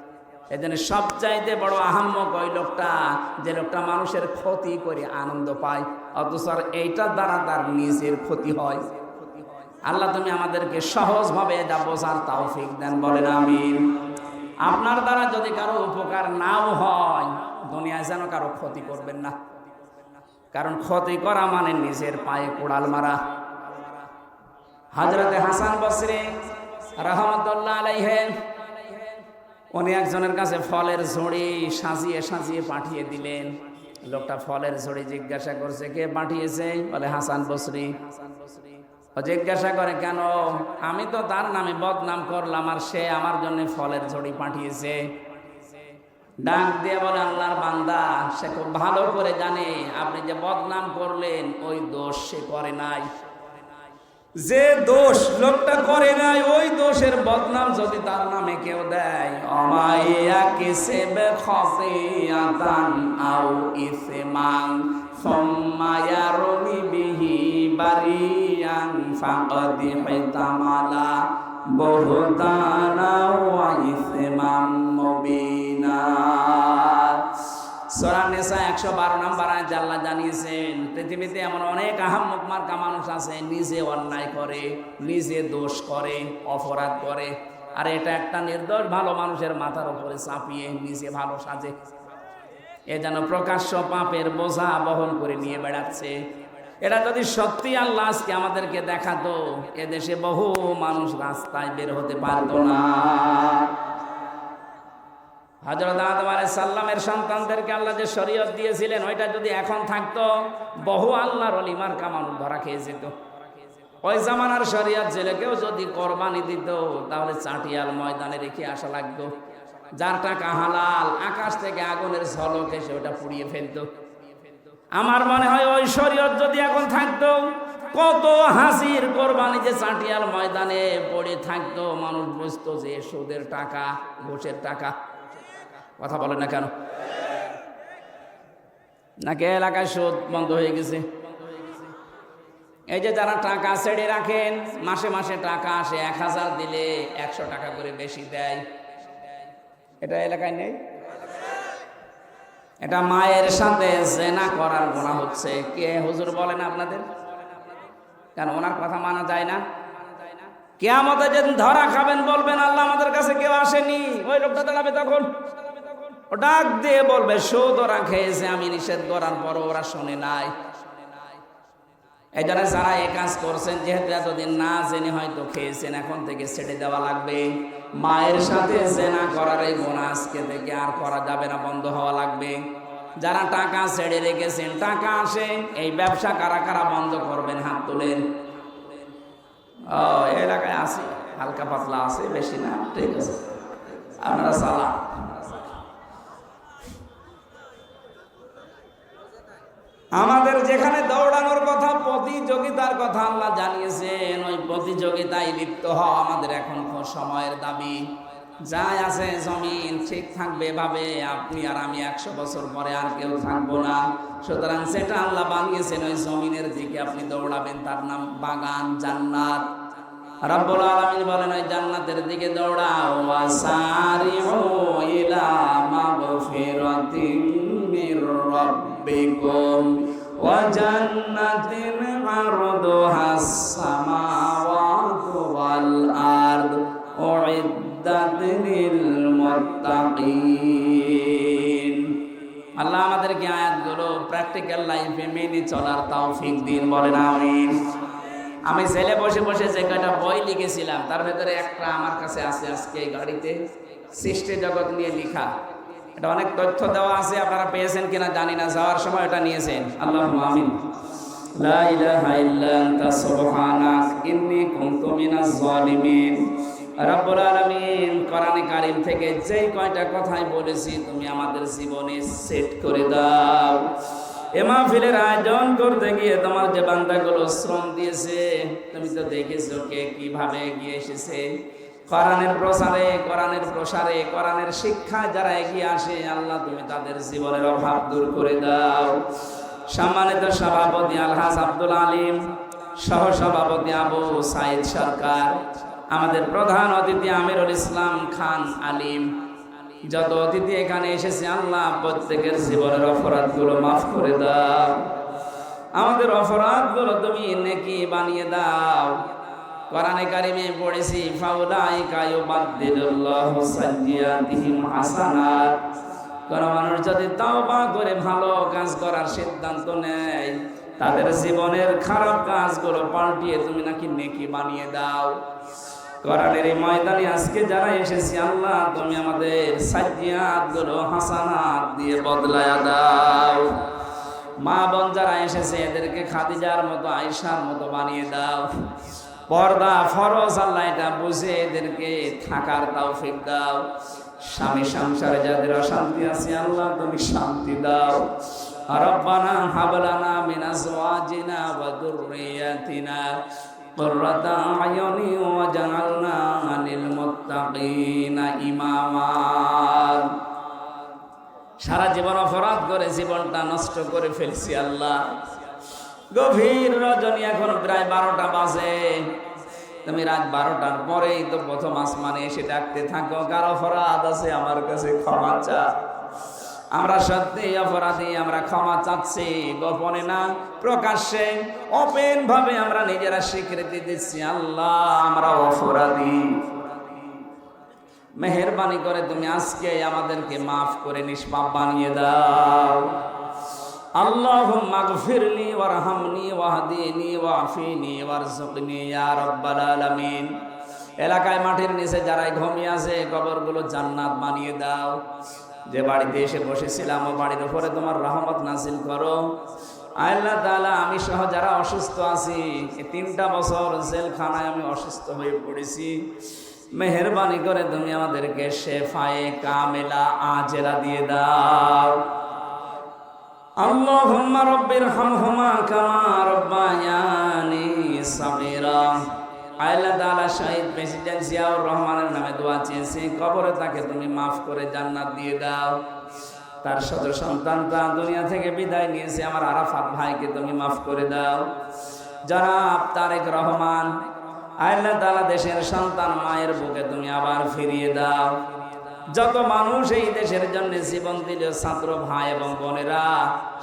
এজন্য সবচাইতে বড় আহাম্মক ওই লোকটা, যে লোকটা মানুষের ক্ষতি করে আনন্দ পায়, অথচ এইটার দ্বারা তার নিজের ক্ষতি হয়। আল্লাহ তুমি আমাদেরকে সহজভাবে এটা বোঝার তৌফিক দেন, বলেন আমিন। আপনার দ্বারা যদি কারো উপকার নাও হয়, দুনিয়ায় যেন কারো ক্ষতি করবেন না, কারণ ক্ষতি করা মানে নিজের পায়ে কোড়াল মারা। হযরতে হাসান বসরি রাহমাতুল্লাহ আলাইহি উনি একজনের কাছে ফলের ঝুড়ি সাজিয়ে সাজিয়ে পাঠিয়ে দিলেন। লোকটা ফলের ঝুড়ি জিজ্ঞাসা করছে, কে পাঠিয়েছে? বলে হাসান বসরি। ও জিজ্ঞাসা করে, কেন? আমি তো তার নামে বদনাম করলাম আর সে আমার জন্য ফলের ঝুড়ি পাঠিয়েছে। ডাক দিয়ে বলে, আল্লাহর বান্দা, সে খুব ভালো করে জানে আপনি যে বদনাম করলেন ওই দোষ সে করে নাই। যে দোষ লোকটা করে নাই, ওই দোষের বদনাম যদি তার নামে কেউ দেয়, অমাইয়া কিসেবে খাতিয়াতান আও ইসমান সুম্মা ইয়ারমি বিহি বারিয়ান ফাকাদ ইহতামালা বুহতানা ওয়া ইসমান মুবিনা। সূরা নিসা 112 নম্বর আয়াত আল্লাহ জানিয়েছেন, পৃথিবীতে এমন অনেক আহাম্মক মার্কা মানুষ আছে, নিজে অন্যায় করে, নিজে দোষ করে, অপরাধ করে, আর এটা একটা নির্দোষ ভালো মানুষের মাথার উপরে চাপিয়ে নিজে ভালো সাজে। এ যেন প্রকাশ্য পাপের বোঝা বহন করে নিয়ে বেড়াচ্ছে। এটা যদি সত্যি আল্লাহ আজকে আমাদেরকে দেখাতো, এদেশে বহু মানুষ রাস্তায় বের হতে পারতো না। হযরত আদম আলাইহিস সালামের সন্তানদেরকে আল্লাহ যে শরীয়ত দিয়েছিলেন, ওইটা যদি এখন থাকতো, বহু আল্লাহর ওলি মার্কা মানুষ ধরা খেয়ে যেত। ওই জামানার শরীয়ত ছেলেকেও যদি কোরবানি দিত, তাহলে চাটিয়াল ময়দানে রেখে আসা লাগতো। যার টাকা হালাল, আকাশ থেকে আগুনের ঝলক এসে ওটা পুড়িয়ে ফেলতো। আমার মনে হয় ওই শরীয়ত যদি এখন থাকতো, কত হাসির কোরবানি যে চাটিয়াল ময়দানে পড়ে থাকতো, মানুষ বুঝতো যে সুদের টাকা, ঘুষের টাকা। কথা বলে না কেন? নাকি এলাকায় সুদ বন্ধ হয়ে গেছে? এই যে যারা টাকা ছেড়ে রাখেন, মাসে মাসে টাকা আসে, 1000 দিলে 100 টাকা করে বেশি দেয়, এটা এলাকায় নেই? এটা মায়ের সাথে জেনা করার গুনাহ হচ্ছে। কে হুজুর বলেন আপনাদের? কেন ওনার কথা মানা যায় না? কিয়ামতে যেদিন ধরা খাবেন, বলবেন আল্লাহ আমাদের কাছে কেউ আসেনি, ওই লোকটা দাঁড়াবে তখন, ও ডাক দিয়ে বলবে সুদ ওরা খেয়েছে, আমি নিষেধ করার পর ওরা শোনে নাই। এই জন্য যারা এই কাজ করছেন, যেহেতু এতদিন না জেনে হয়তো খেয়েছেন, এখন থেকে ছেড়ে দেওয়া লাগবে। মায়ের সাথে জেনা করার এই গুনাহ আজকে থেকে আর করা যাবে না, বন্ধ হওয়া লাগবে। যারা টাকা ছেড়ে রেখেছেন, টাকা আসে, এই ব্যবসা কারা কারা বন্ধ করবেন? হাত তোলেন। ও এলাকায় আছে, হালকা পাতলা আছে, বেশি না, ঠিক আছে, আপনারা সালাম। আমাদের যেখানে দৌড়ানোর কথা, প্রতিযোগিতার কথা আল্লাহ জানিয়েছেন, ওই প্রতিযোগিতায় লিপ্ত হওয়া আমাদের এখন সময়ের দাবি। যাই আছে জমিন ঠিক থাকবে ভাবে আপনি আর আমি 100 বছর পরে আর কেউ থাকবো না। সুতরাং সেটা আল্লাহ বানিয়েছেন, ওই জমিনের দিকে আপনি দৌড়াবেন, তার নাম বাগান, জান্নাত। রব্বুল আলামিন বলেন, ওই জান্নাতের দিকে দৌড়াও। ওয়াসারিউ ইলা মাগফিরাতিন মির রাব্বিকুম ওয়া জান্নাতিন আরদুহাস সামাওয়াতু ওয়াল আরদ উইদ্দাত লিল মুত্তাকিন। আল্লাহ আমাদেরকে আয়াতগুলো প্র্যাকটিক্যাল লাইফে মেনে চলার তৌফিক দিন, বলেন আমিন। আমি ছেলে বসে বসে যে কয়টা বই লিখেছিলাম, তার ভেতরে একটা আমার কাছে আছে আজকে এই গাড়িতে, সৃষ্টি জগৎ নিয়ে লেখা। এটা অনেক তথ্য দেওয়া আছে, আপনারা পেয়েছেন কিনা জানি না, যাওয়ার সময় এটা নিয়েছেন। আল্লাহুম্মা আমিন। লা ইলাহা ইল্লা আনতা সুবহানাক ইন্নী কুনতু মিনাজ জালিমিন। রব্বুল আলামিন কোরআনে কারীম থেকে যেই কয়টা কথাই বলেছি, তুমি আমাদের জীবনে সেট করে দাও। এ মাহফিলের আয়োজন করতে গিয়ে তোমার যে বান্দাগুলো শ্রম দিয়েছে, তুমি তো দেখেছো কে কিভাবে এগিয়ে এসেছে। কোরআনের প্রসারে, কোরআনের প্রসারে, কোরআনের শিক্ষায় যারা এগিয়ে আসে, আল্লাহ তুমি তাদের জীবনের অভাব দূর করে দাও। সম্মানিত সভাপতি আলহাজ আব্দুল আলিম, সহ সভাপতি আবু সাইদ সরকার, আমাদের প্রধান অতিথি আমিরুল ইসলাম খান আলিম, যত অতিথি এখানে এসেছে, আল্লাহ প্রত্যেকের জীবনের অপরাধগুলো মাফ করে দাও। আমাদের অপরাধগুলো তুমি নেকি বানিয়ে দাও। কোরআনে কারিমে পড়েছি ফাউলাইকা ইউবাদদিলুল্লাহু সাইয়্যাতিহিম হাসানাত। কোন মানুষ যদি তাওবা করে ভালো কাজ করার সিদ্ধান্ত নেয়, তাদের জীবনের খারাপ কাজগুলো পাল্টিয়ে তুমি নাকি নেকি বানিয়ে দাও। কোরআনের এই ময়দানে আজকে যারা এসেছি, আল্লাহ তুমি আমাদের সাইয়্যাতগুলো হাসানাত দিয়ে বদলায়া দাও। মা বোন যারা এসেছে এদেরকে খাদিজার মতো, আয়েশার মতো বানিয়ে দাও। পর্দা ফরজ আল্লাহ এটা বুঝে এদেরকে থাকার তৌফিক দাও। স্বামী সংসারে যাদের অশান্তি আছে আল্লাহ তুমি শান্তি দাও। রব্বানা হাব লানা মিন আজওয়াজিনা ওয়া যুররিয়াতিনা কুররাতা আয়ুনি ওয়াজআলনা লিল মুত্তাকিনা ইমামা। সারা জীবন অপরাধ করে জীবনটা নষ্ট করে ফেলছি আল্লাহ। গভীর রজনী, এখন প্রায় 12টা বাজে। তুমি রাত 12টার পরেই তো প্রথম আসমানে এসে ডাকতে থাকো, কার অপরাধ আছে আমার কাছে ক্ষমা চা। আমরা সত্যি অপরাধী, আমরা ক্ষমা চাচ্ছি, গোপনে না প্রকাশ্যে ওপেন ভাবে আমরা নিজেরা স্বীকৃতি দিচ্ছি আল্লাহ আমরা অপরাধী। মেহেরবানি করে তুমি আজকে আমাদেরকে মাফ করে নিষ্পাপ বানিয়ে দাও। আল্লাহুম্মা গফিরলি ওয়ারহামনি ওয়াহদিনি ওয়াফিনি ওয়ারযুকনি ইয়া রাব্বাল আলামিন। এলাকায় মাটির নিচে যারাই ঘুমিয়ে আছে কবরগুলো জান্নাত বানিয়ে দাও। যে বাড়িতে এসে বসেছিলাম ও বাড়ির উপরে তোমার রহমত নাজিল করো। আল্লাহ তাআলা আমি সহ যারা অসুস্থ আছি, এই 3টা বছর জেলখানায় আমি অসুস্থ হয়ে পড়েছি, মেহেরবানি করে তুমি আমাদেরকে শেফায়ে কামেলা আজেলা দিয়ে দাও। আল্লাহুম্মা রাব্বিরহামহুমা কামা রাব্বায়ানি সাগীরা। আল্লাহ তাআলা শহীদ প্রেসিডেন্ট জিয়াউর রহমানের নামে দোয়া চেয়েছি, কবরে তাকে তুমি মাফ করে জান্নাত দিয়ে দাও। তার শত সন্তানরা দুনিয়া থেকে বিদায় নিয়েছে, আমার আরাফাত ভাইকে তুমি মাফ করে দাও। জনাব তারেক রহমান, আল্লাহ তাআলা দেশের সন্তান মায়ের বুকে তুমি আবার ফিরিয়ে দাও। যত মানুষ এই দেশের জন্য জীবন দিল, ছাত্র ভাই এবং বোনেরা,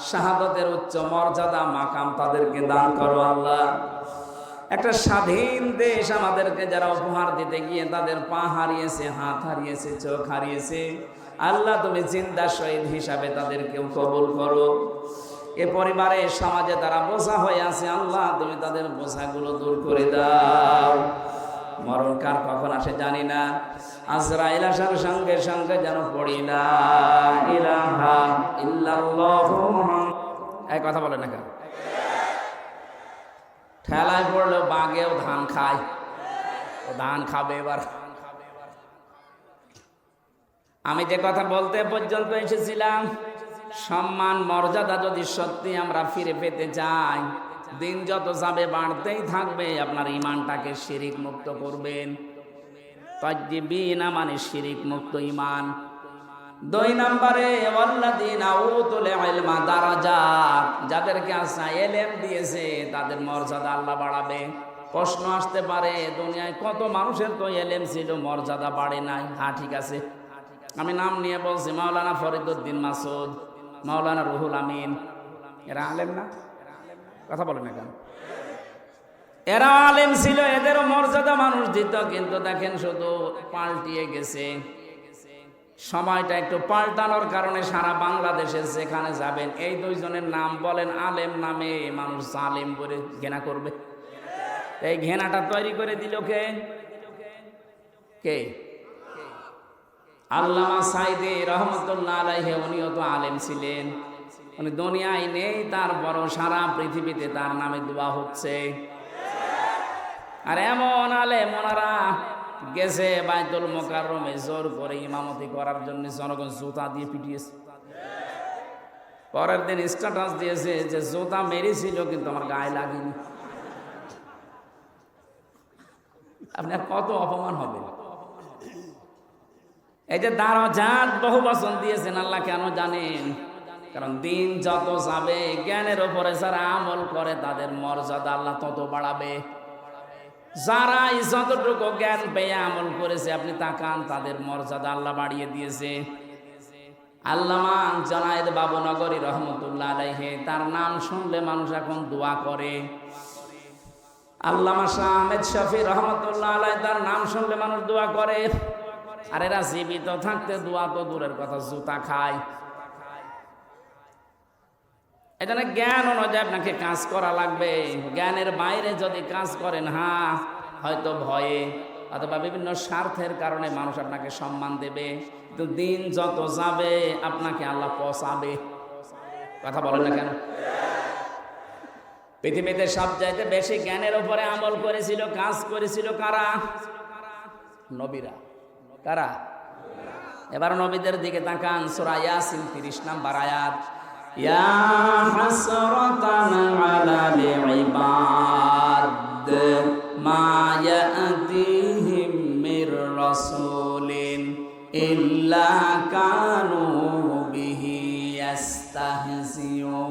শাহাদাতের উচ্চ মর্যাদা মাকাম তাদেরকে দান করো আল্লাহ। একটা স্বাধীন দেশ আমাদেরকে যারা উপহার দিতে গিয়ে তাদের পা হারিয়েছে, হাত হারিয়েছে, চোখ হারিয়েছে, আল্লাহ তুমি জিন্দা শহীদ হিসাবে তাদেরকেও কবুল করো। এ পরিবারে সমাজে তারা বোঝা হয়ে আছে, আল্লাহ তুমি তাদের বোঝাগুলো দূর করে দাও। মরণ কার কখন আসে জানি না, আজরাইল আসার সঙ্গে সঙ্গে যেন পড়ি লা ইলাহা ইল্লাল্লাহু। এই কথা বলে না কেন? ঠেলায় পড়লেও বাঘেও ধান খায়, ও ধান খাবে এবার। আমি যে কথা বলতে পর্যন্ত এসেছিলাম, সম্মান মর্যাদা যদি সত্যি আমরা ফিরে পেতে চাই, দিন যত যাবে বাড়তেই থাকবে। আপনার ইমানটাকে শিরিক মুক্ত করবেন। তাজ্জিবিনা মানে শিরিক মুক্ত ইমান। 2 নম্বরে ওয়াল্লাযীনা উতুল ইলমা দারাজাত, যাদেরকে আল্লাহ ইলম দিয়েছে তাদের মর্যাদা আল্লাহ বাড়াবে। প্রশ্ন আসতে পারে, দুনিয়ায় কত মানুষের তো ইলম ছিল, মর্যাদা বাড়ে নাই। হ্যাঁ ঠিক আছে, আমি নাম নিয়ে বলছি, মাওলানা ফরিদউদ্দিন মাসুদ, মাওলানা রুহুল আমিন, এরা আলেম না? কথা বলে না কেন? এরা আলেম ছিল, এদেরও মর্যাদা মানুষ দিত, কিন্তু দেখেন শুধু পাল্টিয়ে গেছে। সময়টা একটু পাল্টানোর কারণে সারা বাংলাদেশে যেখানে যাবেন এই 2 জনের নাম বলেন, আলেম নামে মানুষ জালেম বলে ঘৃণা করবে। এই ঘৃণাটা তৈরি করে দিল কে? কে? আল্লামা সাইদি রহমতুল্লাহ আলাইহি, উনিও তো আলেম ছিলেন। উনি দুনিয়ায় নেই, তারপরও সারা পৃথিবীতে তার নামে দোয়া হচ্ছে। আর এমন আলেম, ওনারা গেছে বাইতুল মোকাররমে জোর করে ইমামতি করার জন্য, জনগণ জুতা দিয়ে পিটিয়েছে। পরের দিন স্ট্যাটাস দিয়েছে যে জুতা মেরেছিল কিন্তু আমার গায়ে লাগেনি। আপনার কত অপমান হবে! এই যে দারাজাত বহু বচন দিয়েছেন আল্লাহ, কেন জানেন? কারণ দিন যত যাবে, জ্ঞানের উপরে যারা আমল করে তাদের মর্যাদা আল্লাহ তত বাড়াবে। যারা যতটুকু জ্ঞান পেয়ে আমল করেছে, আপনি তাকান, তাদের মর্যাদা আল্লাহ বাড়িয়ে দিয়েছে। আল্লামা জনায়েদ বাবুনগরী রহমতুল্লাহ আলাইহি, তার নাম শুনলে মানুষ এখন দোয়া করে। আল্লামা শাহ আহমেদ শফি রহমতুল্লাহ আলাইহি তার নাম শুনলে মানুষ দোয়া করে, আর এরা জীবিত থাকতে দোয়া তো দূরের কথা, জুতা খায়। এখানে জ্ঞান অনুযায়ী আপনাকে কাজ করা লাগবে। জ্ঞানের বাইরে যদি কাজ করেন, হয়তো ভয়ে অথবা বিভিন্ন স্বার্থের কারণে মানুষ আপনাকে সম্মান দেবে, কিন্তু দিন যত যাবে আপনাকে আল্লাহ পচাবে। কথা বলেন না কেন? পৃথিবীতে সবচাইতে বেশি জ্ঞানের উপরে আমল করেছিল, কাজ করেছিল কারা? নবীরা। কারা? এবার নবীদের দিকে তাকান, সূরা ইয়াসিন 30 নম্বর আয়াত। ইয়া হাসরাতান আলাল ইবাদ মা ইয়াতিহিম মির রাসূলিন ইল্লা কানু বিহি ইস্তাহজিউন।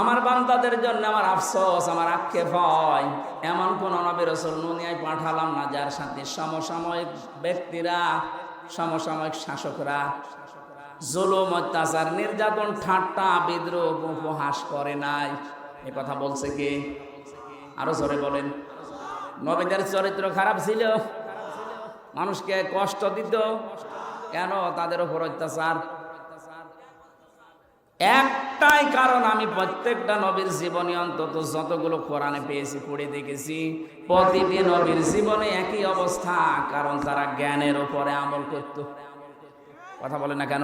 আমার বান্দাদের জন্য আমার আফসোস, আমার আক্ষেপ হয়, এমন কোন নবী রাসূল দুনিয়ায় পাঠালাম না যার সাথে সমসাময়িক ব্যক্তিরা, সমসাময়িক শাসকরা জুলুম, অত্যাচার, নির্যাতন, ঠাট্টা, বিদ্রোহ, উপহাস করে নাই। এ কথা বলছে কে? আরো জোরে বলেন। নবীদের চরিত্র খারাপ ছিল, মানুষকে কষ্ট দিত। কেন? তাদের উপর অত্যাচার। একটাই কারণ, আমি প্রত্যেকটা নবীর জীবনে অন্তত যতগুলো কোরআনে পেয়েছি, পড়ে দেখেছি, প্রতিটি নবীর জীবনে একই অবস্থা, কারণ তারা জ্ঞানের উপরে আমল করত। কথা বলে না কেন?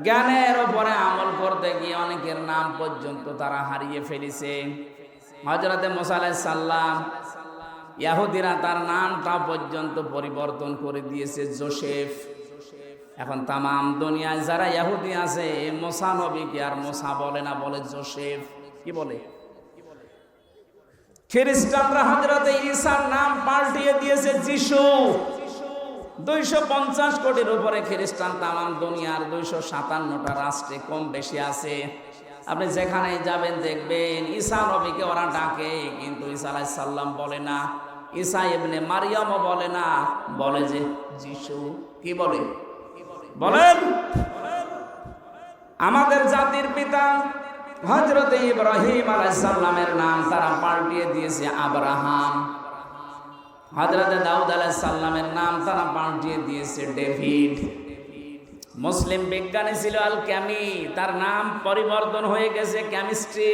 জ্ঞানের উপরে আমল করতে গিয়ে অনেকের নাম পর্যন্ত তারা হারিয়ে ফেলেছে। হযরতে মুসা আলাইহিস সালাম, ইহুদিরা তার নামটা পর্যন্ত পরিবর্তন করে দিয়েছে জোসেফ। এখন তামাম দুনিয়ায় যারা ইহুদি আছে, মুসা নবীকে আর মুসা বলে না, বলে জোসেফ। কি বলে? খ্রিস্টানরা হযরতে ঈসার নাম পাল্টিয়ে দিয়েছে যিশু। 250 কোটির উপরে খ্রিস্টান তামাম দুনিয়ার 257টা রাষ্ট্রে কম বেশি আছে। আপনি যেখানে যাবেন দেখবেন ঈসা নবীকে ওরা ডাকে, কিন্তু ঈসা আলাইহিস সালাম বলে না, ঈসা ইবনে মারিয়ামও বলে না, বলে যে যিশু। কি বলে? বলেন। আমাদের জাতির পিতা হযরতে ইব্রাহিম আলাইহিস সালামের নাম তারা পাল্টিয়ে দিয়েছে আব্রাহাম। হযরতে দাউদ আলাইহিস সালামের নাম তারা পাল্টিয়ে দিয়েছে ডেভিড। মুসলিম বিজ্ঞানী ছিল আল ক্যামি, তার নাম পরিবর্তন হয়ে গেছে কেমিস্ট্রি।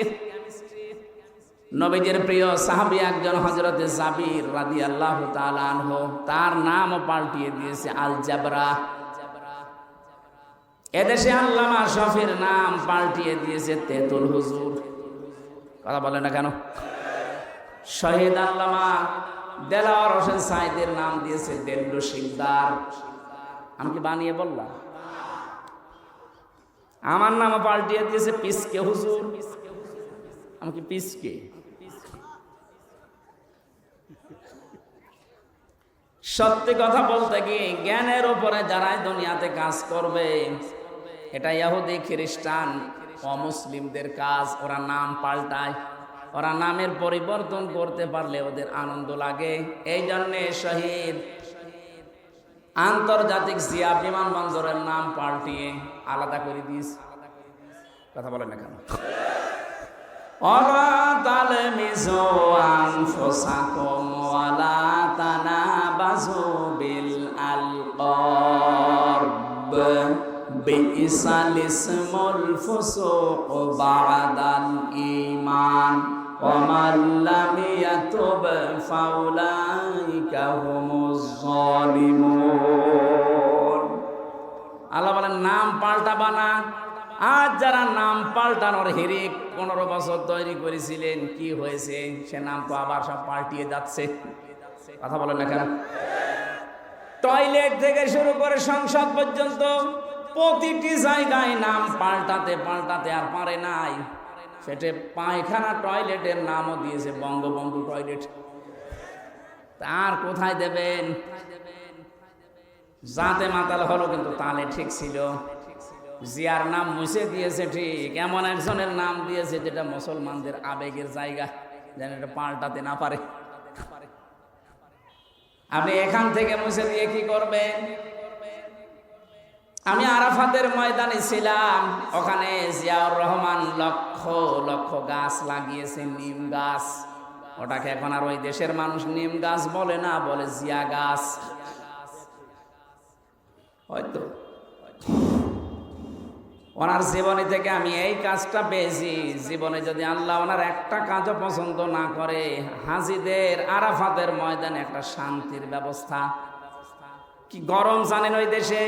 নবীজির প্রিয় সাহাবী একজন হযরতে জাবির রাদিয়াল্লাহু তাআলা আনহু, তার নামও পাল্টিয়ে দিয়েছে আল জাবরা। এদেশে আল্লামা শফির নাম পাল্টিয়ে দিয়েছে তেতুল হুজুর। কথা বলে না কেন? শহীদ আল্লামা দেলাওয়ার হোসেন সাইদের নাম দিয়েছে দেল্লু শিকদার। আমি কি বানিয়ে বললাম? আমার নামও পাল্টিয়ে দিয়েছে পিসকে হুজুর। আমি কি পিসকে? সত্যি কথা বলতে কি, জ্ঞানের উপরে যারাই দুনিয়াতে কাজ করবে, এটা ইহুদি, খ্রিস্টান, অমুসলিমদের কাজ। ওরা নাম পাল্টায়, ওরা নামের পরিবর্তন করতে পারলে ওদের আনন্দ লাগে। এই জন্যে শহীদ আন্তর্জাতিক জিয়া বিমানবন্দরের নাম পাল্টিয়ে আলাদা করে দিয়েছে। কথা বলেন না কেন? ওয়ালা তালমিজু আনফুসাকুম ওয়ালা তানাবাজু বিল আলকাব বিইসাল ইসমুল ফুসুক বাদাল ঈমান ওয়া মান লাম ইয়াতুব ফাউলাইকা হুমুজ জালিমুন। আল্লাহ বলেন নাম পাল্টাবা না। আজ যারা নাম পাল্টানোর হিড়িক 15 বছর তৈরি করেছিলেন, কি হয়েছে? সে নাম তো আবার সব পাল্টিয়ে যাচ্ছে। কথা বলেন না কেন? টয়লেট থেকে শুরু করে সংসদ পর্যন্ত প্রতিটি জায়গায় নাম পাল্টাতে পাল্টাতে আর পারে নাই। সেটা পায়খানা টয়লেটের নামও দিয়েছে বঙ্গবন্ধু টয়লেট। তার কোথায় দেবেন? জাতে মাতাল হলো, কিন্তু তালে ঠিক ছিল। জিয়ার নাম মুছে দিয়েছে ঠিক, এমন একজনের নাম দিয়েছে যেটা মুসলমানদের আবেগের জায়গা, যেন এটা পাল্টাতে না পারে। আপনি এখান থেকে মুছে দিয়ে কি করবেন? আমি আরাফাতের ময়দানে ছিলাম, ওখানে জিয়াউর রহমান লক্ষ লক্ষ গাছ লাগিয়েছে, নিম গাছ। ওটাকে এখন আর ওই দেশের মানুষ নিম গাছ বলে না, বলে জিয়া গাছ। হয়তো ওনার জীবনী থেকে আমি এই কাজটা পেয়েছি, জীবনে যদি আল্লাহ ওনার একটা কাজও পছন্দ না করে, হাজিদের আরাফাতের ময়দানে একটা শান্তির ব্যবস্থা। কি গরম জানেন ওই দেশে,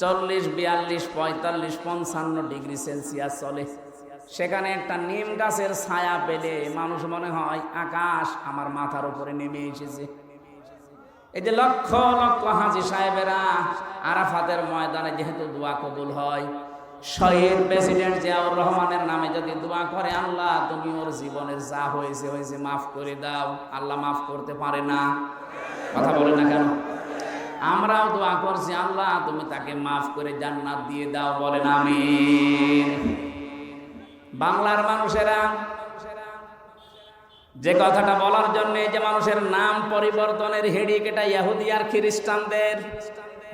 40, 42, 45, 55 ডিগ্রি সেলসিয়াস চলে। সেখানে একটা নিম গাছের ছায়া পেলে মানুষ মনে হয় আকাশ আমার মাথার উপরে নেমে এসেছে। এই যে লক্ষ লক্ষ হাজী সাহেবেরা আরাফাতের ময়দানে যেহেতু দোয়া কবুল হয়, শহীদ প্রেসিডেন্ট জিয়াউর রহমানের নামে যদি দোয়া করে, আল্লাহ তুমি ওর জীবনের যা হয়েছে হয়েছে মাফ করে দাও, আল্লাহ মাফ করতে পারে না? কথা বলে না কেন? আমরাও দোয়া করছি, আল্লাহ তুমি তাকে মাফ করে জান্নাত দিয়ে দাও, বলেন আমিন। বাংলার মানুষেরা যে কথাটা বলার জন্য, যে মানুষের নাম পরিবর্তনের হেডিক, এটা ইহুদি আর খ্রিস্টানদের।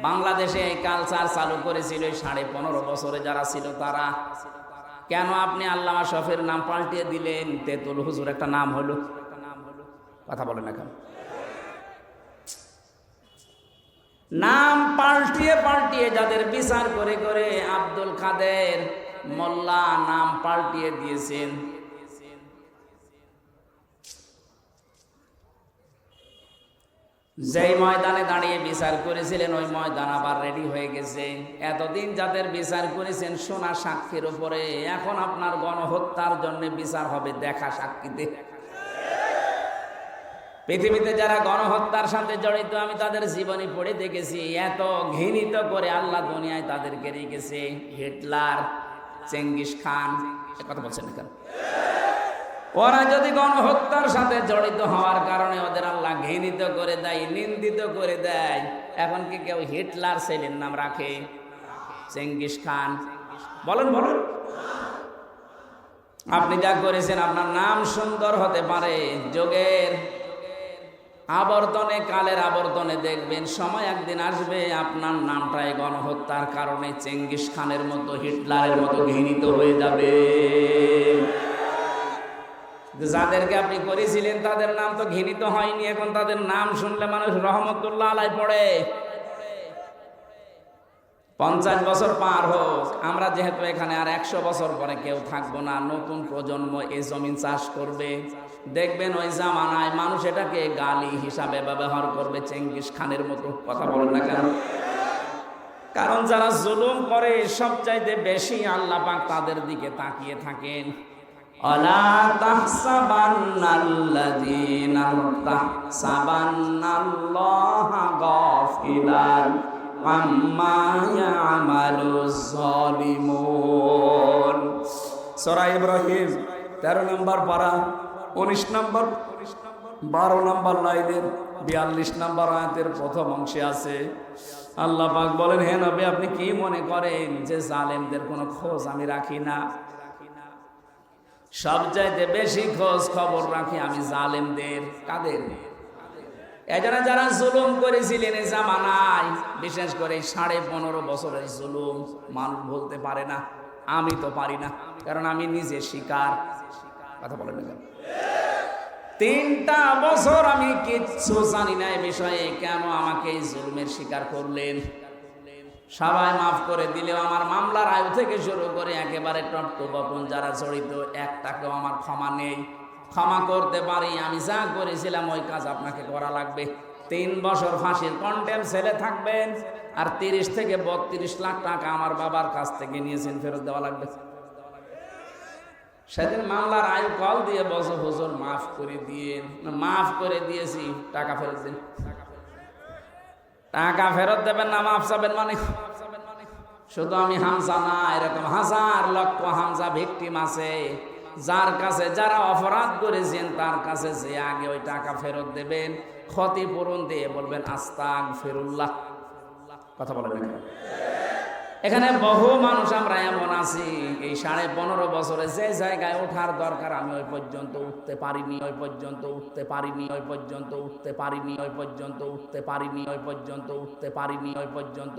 বাংলাদেশে এই কালচার চালু করেছিল 15.5 বছরে যারা ছিল তারা। কেন আপনি আল্লামা শফির নাম পাল্টিয়ে দিলেন? তেতুল হুজুর একটা নাম হলো। কথা বলেন না কেন? নাম পাল্টিয়ে পাল্টিয়ে যাদের বিচার করে করে আব্দুল কাদের মোল্লা নাম পাল্টিয়ে দিয়েছেন। যেই ময়দানে দাঁড়িয়ে বিচার করেছিলেন ওই ময়দান আবার রেডি হয়ে গেছে। এতদিন যাদের বিচার করেছেন সোনা সাক্ষীর উপরে, এখন আপনার গণহত্যার জন্য বিচার হবে দেখা সাক্ষীতে। পৃথিবীতে যারা গণহত্যার সাথে জড়িত, আমি তাদের জীবনী পড়ে দেখেছি। এত ঘৃণিত করে আল্লাহ দুনিয়ায় তাদেরকে রেখেছে। হিটলার, চেঙ্গিস খান, কথা বলছেন না কেন? ওরা যদি গণহত্যার সাথে জড়িত হওয়ার কারণে ওদের আল্লাহ ঘৃণিত করে দেয়, নিন্দিত করে দেয়, এখন কি কেউ হিটলার ছেলের নাম রাখে? Genghis Khan? বলেন বলেন। আপনি যা করেছেন আপনার নাম সুন্দর হতে পারে, যোগের আবর্তনে, কালের আবর্তনে দেখবেন সময় একদিন আসবে আপনার নামটাই গণহত্যার কারণে চেঙ্গিস খানের মতো, হিটলারের মতো ঘৃণিত হয়ে যাবে। যাদেরকে আপনি করেছিলেন তাদের নাম তো ঘৃণিত হয়নি, এখন তাদের নাম শুনলে মানুষ রহমতুল্লাহ আলাই পড়ে। 50 বছর পার হোক, আমরা যেহেতু এখানে আর 100 বছর পরে কেউ থাকবো না, নতুন প্রজন্ম এই জমিন চাষ করবে, দেখবেন ওই জামানায় মানুষ এটাকে গালি হিসাবে ব্যবহার করবে, চেঙ্গিস খানের মতো। কথা বলেন না কেন? কারণ যারা জুলুম করে সবচাইতে বেশি আল্লাহ পাক তাদের দিকে তাকিয়ে থাকেন। অলা তাহসাবান্নাল্লাযীনা তাহসাবান্নাল্লাহা গাফিলান আম্মা ইয়ামালুজ যালিমুন। সূরা ইব্রাহিম 13 নম্বর পারা 19 নম্বর 12 নম্বর লাইনের 42 নম্বর আয়াতের প্রথম অংশে আছে। আল্লাহ পাক বলেন, হে নবী আপনি কি মনে করেন যে জালেমদের কোনো খোঁজ আমি রাখি না? সবচাইতে বেশি খোঁজ খবর রাখি আমি জালেমদের। কাদের? এজন্য যারা জুলুম করেছিলেন এই জামানায়, বিশেষ করে 15.5 বছরের জুলুম মানুষ বলতে পারে না, আমি তো পারি না, কারণ আমি নিজে শিকার। কথা বলেন না কেন? 3টা বছর আমি কিচ্ছু জানি না এই বিষয়ে, কেন আমাকে এই জুলুমের শিকার করলেন? সবাই মাফ করে দিলেও আমার মামলার আয়ু থেকে শুরু করে একেবারে টপটপন যারা জড়িত, একটাকেও আমার ক্ষমা নেই। ক্ষমা করতে পারি, আমি যা করেছিলাম ওই কাজ আপনাকে করা লাগবে। 3 বছর ফাঁসির কন্টেম ছেলে থাকবেন, আর 30 থেকে 32 লাখ টাকা আমার বাবার কাছ থেকে নিয়েছেন, ফেরত দেওয়া লাগবে। সেদিন মামলার আয়ু কল দিয়ে বসে, হুজুর মাফ করে দিয়ে, মাফ করে দিয়েছি, টাকা ফেরত দিন। টাকা ফেরত দেবেন না, মাফ চাবেন মানে? শুধু আমি হামজা না, এরকম হাজার লক্ষ হামজা ভিকটিম আছে, যার কাছে যারা অপরাধ করেছেন তার কাছে যে আগে ওই টাকা ফেরত দেবেন, ক্ষতিপূরণ দিয়ে বলবেন আস্তাগফিরুল্লাহ। কথা বলেন না? এখানে বহু মানুষ আমরা এমন আছি, এই 15.5 বছরে যে জায়গায় ওঠার দরকার আমি ওই পর্যন্ত উঠতে পারিনি, ওই পর্যন্ত উঠতে পারিনি, ওই পর্যন্ত উঠতে পারিনি, ওই পর্যন্ত উঠতে পারিনি, ওই পর্যন্ত উঠতে পারিনি, ওই পর্যন্ত